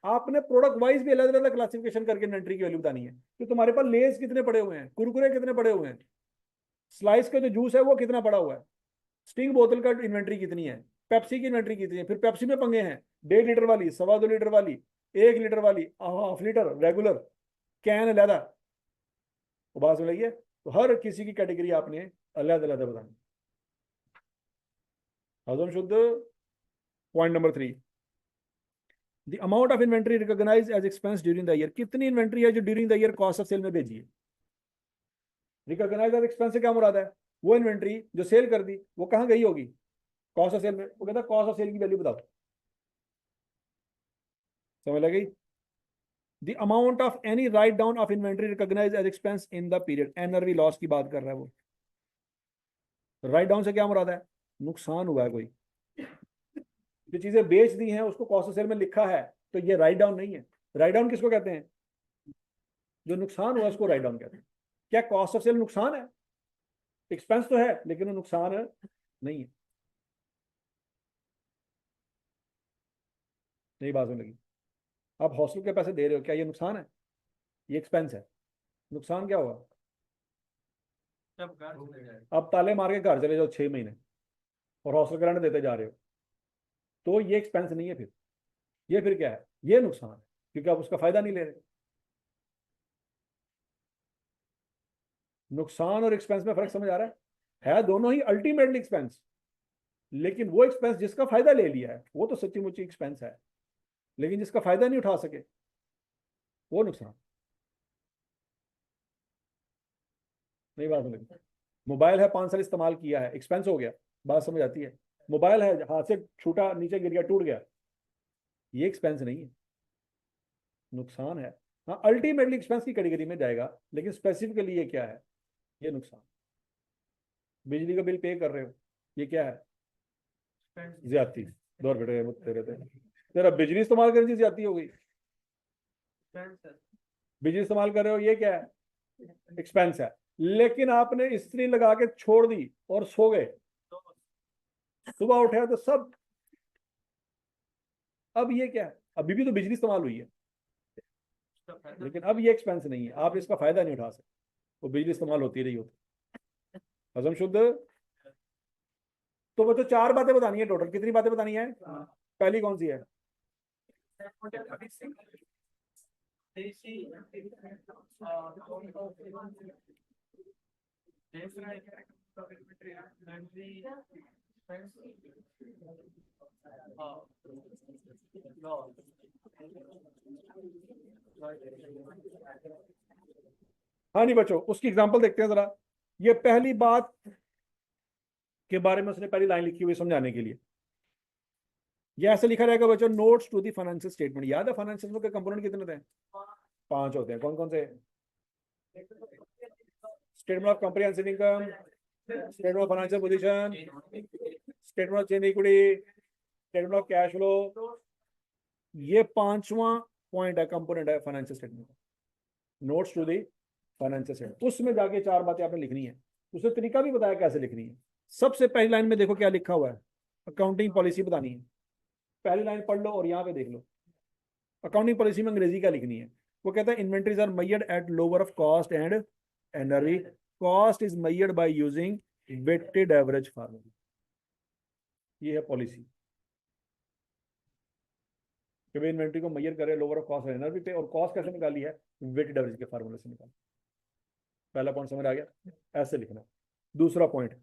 आपने प्रोडक्ट वाइज भी अलग अलग क्लासिफिकेशन करके इन्वेंट्री की वैल्यू बतानी है कि तुम्हारे पास लेस कितने पड़े हुए हैं, कुरकुरे कितने पड़े हुए हैं, स्लाइस का जो जूस है वो कितना पड़ा हुआ है, स्टिंग बोतल का इन्वेंट्री कितनी है, पेप्सी की इन्वेंट्री कितनी है, फिर पेप्सी में पंगे हैं, 1.5 लीटर वाली, 2.25 लीटर वाली, 1 लीटर वाली, हाफ लीटर रेगुलर, कैन अलहदा, वो बात समझ है। तो हर किसी की कैटेगरी आपने अलग अलग बतानी। हजम शुद्ध। Point number 3, the amount of inventory recognise as expense during the year, कितनी इन्वेंट्री है जो during the year cost of sale में भेजी है। रिकॉग्नाइज एज एक्सपेंस से क्या मुराद है, वो इन्वेंट्री जो सेल कर दी वो कहाँ गई होगी, कॉस्ट ऑफ सेल में, वो कहता है कॉस्ट ऑफ सेल की वैल्यू बताओ। समझ लगी? The amount of any write down of inventory recognise as expense in the period, NRV loss की बात कर रहा है वो। राइट डाउन से क्या मुराद है, नुकसान हुआ है कोई, जो चीजें बेच दी हैं उसको कॉस्ट ऑफ सेल में लिखा है, तो ये राइट डाउन नहीं है। राइट डाउन किसको कहते हैं, जो नुकसान हुआ उसको राइट डाउन कहते हैं। क्या कॉस्ट ऑफ सेल नुकसान है, एक्सपेंस तो है लेकिन वो नुकसान नहीं है। नई बात होने लगी, आप हॉस्टल के पैसे दे रहे हो, क्या ये नुकसान है, ये एक्सपेंस है। नुकसान क्या हुआ, सब घर चले जाए। अब ताले मार के घर चले जाओ 6 महीने और हॉस्टल का रेंट देते जा रहे हो, तो ये एक्सपेंस नहीं है, फिर ये फिर क्या है, ये नुकसान है, क्योंकि आप उसका फायदा नहीं ले रहे। नुकसान और एक्सपेंस में फर्क समझ आ रहा है दोनों ही अल्टीमेटली एक्सपेंस, लेकिन वो एक्सपेंस जिसका फायदा ले लिया है वो तो सच्ची मुच्ची एक्सपेंस है, लेकिन जिसका फायदा नहीं उठा सके वो नुकसान। नहीं बात लगी? मोबाइल है 5 साल इस्तेमाल किया है, एक्सपेंस हो गया, बात समझ आती है। मोबाइल है हाथ से छूटा, नीचे गिर गया, टूट गया, ये एक्सपेंस नहीं है, नुकसान है। हाँ अल्टीमेटली एक्सपेंस की कैटेगरी में जाएगा, लेकिन स्पेसिफिकली ये क्या है, ये नुकसान। बिजली का बिल पे कर रहे हो, ये क्या है, ज्यादती। दौर बेटे तेरे तेरा बिजली इस्तेमाल करने की ज्यादती हो गई, बिजली इस्तेमाल कर रहे हो, ये क्या है, एक्सपेंस है। लेकिन आपने इस्त्री लगा के छोड़ दी और सो गए, सुबह उठे तो सब, अब ये क्या है, अभी भी तो बिजली इस्तेमाल हुई है, लेकिन अब ये एक्सपेंस नहीं है, आप इसका फायदा नहीं उठा सकते, वो बिजली इस्तेमाल होती रही होती। हजम शुद्ध। तो बच्चों 4 बातें बतानी है, टोटल कितनी बातें बतानी है, पहली कौन सी है, हाँ नहीं बच्चों, उसकी एग्जांपल देखते हैं जरा। ये पहली बात के बारे में उसने पहली लाइन लिखी हुई समझाने के लिए, ये ऐसे लिखा रहेगा बच्चों, notes to the financial statement. याद है फाइनेंशियल के कंपोनेंट कितने थे, 5 होते हैं, कौन कौन से, statement of comprehensive income, statement of financial position, statement of change equity, statement of cash flow. ये 5वां पॉइंट है, कंपोनेंट है फाइनेंशियल स्टेटमेंट का, notes to the financial statement. उसमें जाके 4 बातें आपने लिखनी है, उसने तरीका भी बताया कैसे लिखनी है। सबसे पहली लाइन में देखो क्या लिखा हुआ है, अकाउंटिंग पॉलिसी बतानी है। पहली लाइन पढ़ लो और यहाँ पे देख लो, अकाउंटिंग पॉलिसी में अंग्रेजी का लिखनी है। वो कहता है inventories are measured at lower of cost and NRV, cost is measured by using weighted average formula. ये है पॉलिसी कि भाई इन्वेंट्री को मेजर करे लोअर ऑफ कॉस्ट एनआरवी पे, और कॉस्ट कैसे निकाली है, वेटेड एवरेज के फार्मूले से निकाली। पहला पॉइंट समझ आ गया, ऐसे लिखना। दूसरा पॉइंट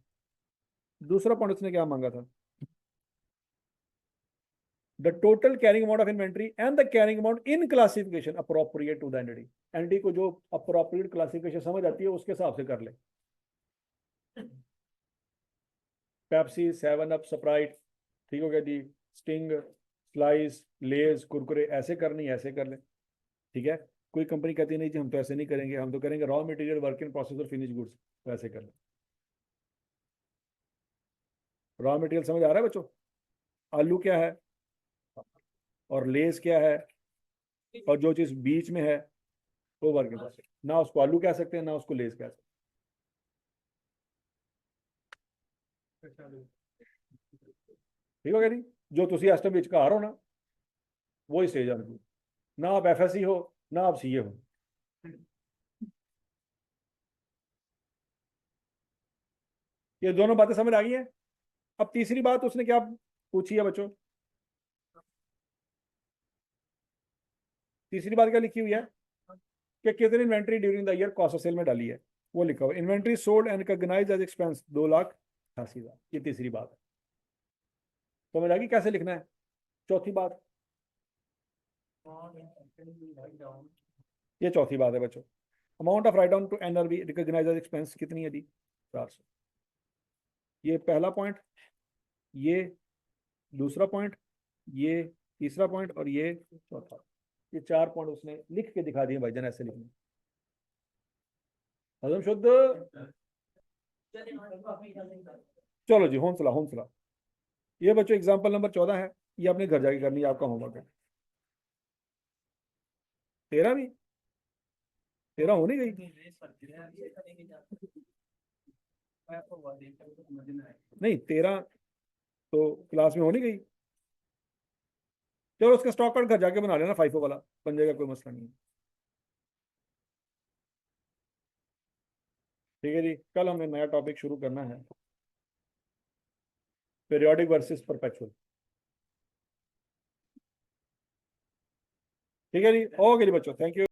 उसने क्या मांगा था, the total carrying amount of inventory and the carrying amount in classification appropriate to the entity। Entity को जो appropriate classification समझ आती है उसके हिसाब से कर ले। पेप्सी, 7 अप, स्प्राइट, ठीक हो गया जी, स्टिंग, स्लाइस, लेज, कुरकुरे, ऐसे करनी ऐसे कर ले, ठीक है। कोई कंपनी कहती नहीं जी हम तो ऐसे नहीं करेंगे, हम तो करेंगे raw material, work in process और फिनिश गुड्स, वैसे कर ले। रॉ मटेरियल समझ आ रहा है बच्चों? आलू क्या है और लेस क्या है, और जो चीज बीच में है वो वर्क इन प्रोग्रेस। ना उसको आलू कह सकते हैं, ना उसको लेस कह सकते हैं। ठीक हो गया नहीं? जो तुसी एस्टम विच घर हो ना, वो ही स्टेज आनी। ना आप FSC हो, ना आप CA हो। ये दोनों बातें समझ आ गई हैं। अब तीसरी बात उसने क्या पूछी है बच्चों? तीसरी बात क्या लिखी हुई है कि कितनी inventory during the year cost of sale में डाली है, वो लिखा हुआ inventory sold and recognised as expense 2,88,000। ये तीसरी बात है। समझ आ गई कैसे लिखना है? चौथी बात, ये चौथी बात है बच्चों। Amount of write down to NRV recognised as expense कितनी है जी? 400। ये पहला पॉइंट, ये दूसरा पॉइंट, ये तीसरा पॉइंट, और ये चौथा। ये 4 पॉइंट उसने लिख के दिखा दिए भाईजान, ऐसे लिखने। हजम शुद्ध। चलो जी, हौसला हौसला। ये बच्चों एग्जांपल नंबर 14 है, ये आपने घर जाके करनी है, आपका होमवर्क है। 13 भी, 13 हो नहीं गई? नहीं, 13 तो क्लास में हो नहीं गई। चलो उसका स्टॉक कार्ड घर जाके बना लेना, FIFO वाला बन जाएगा, कोई मसला नहीं है। ठीक है जी, कल हमें नया टॉपिक शुरू करना है, पीरियोडिक वर्सेस परपेचुअल। ठीक है जी, ओके जी बच्चों, थैंक यू।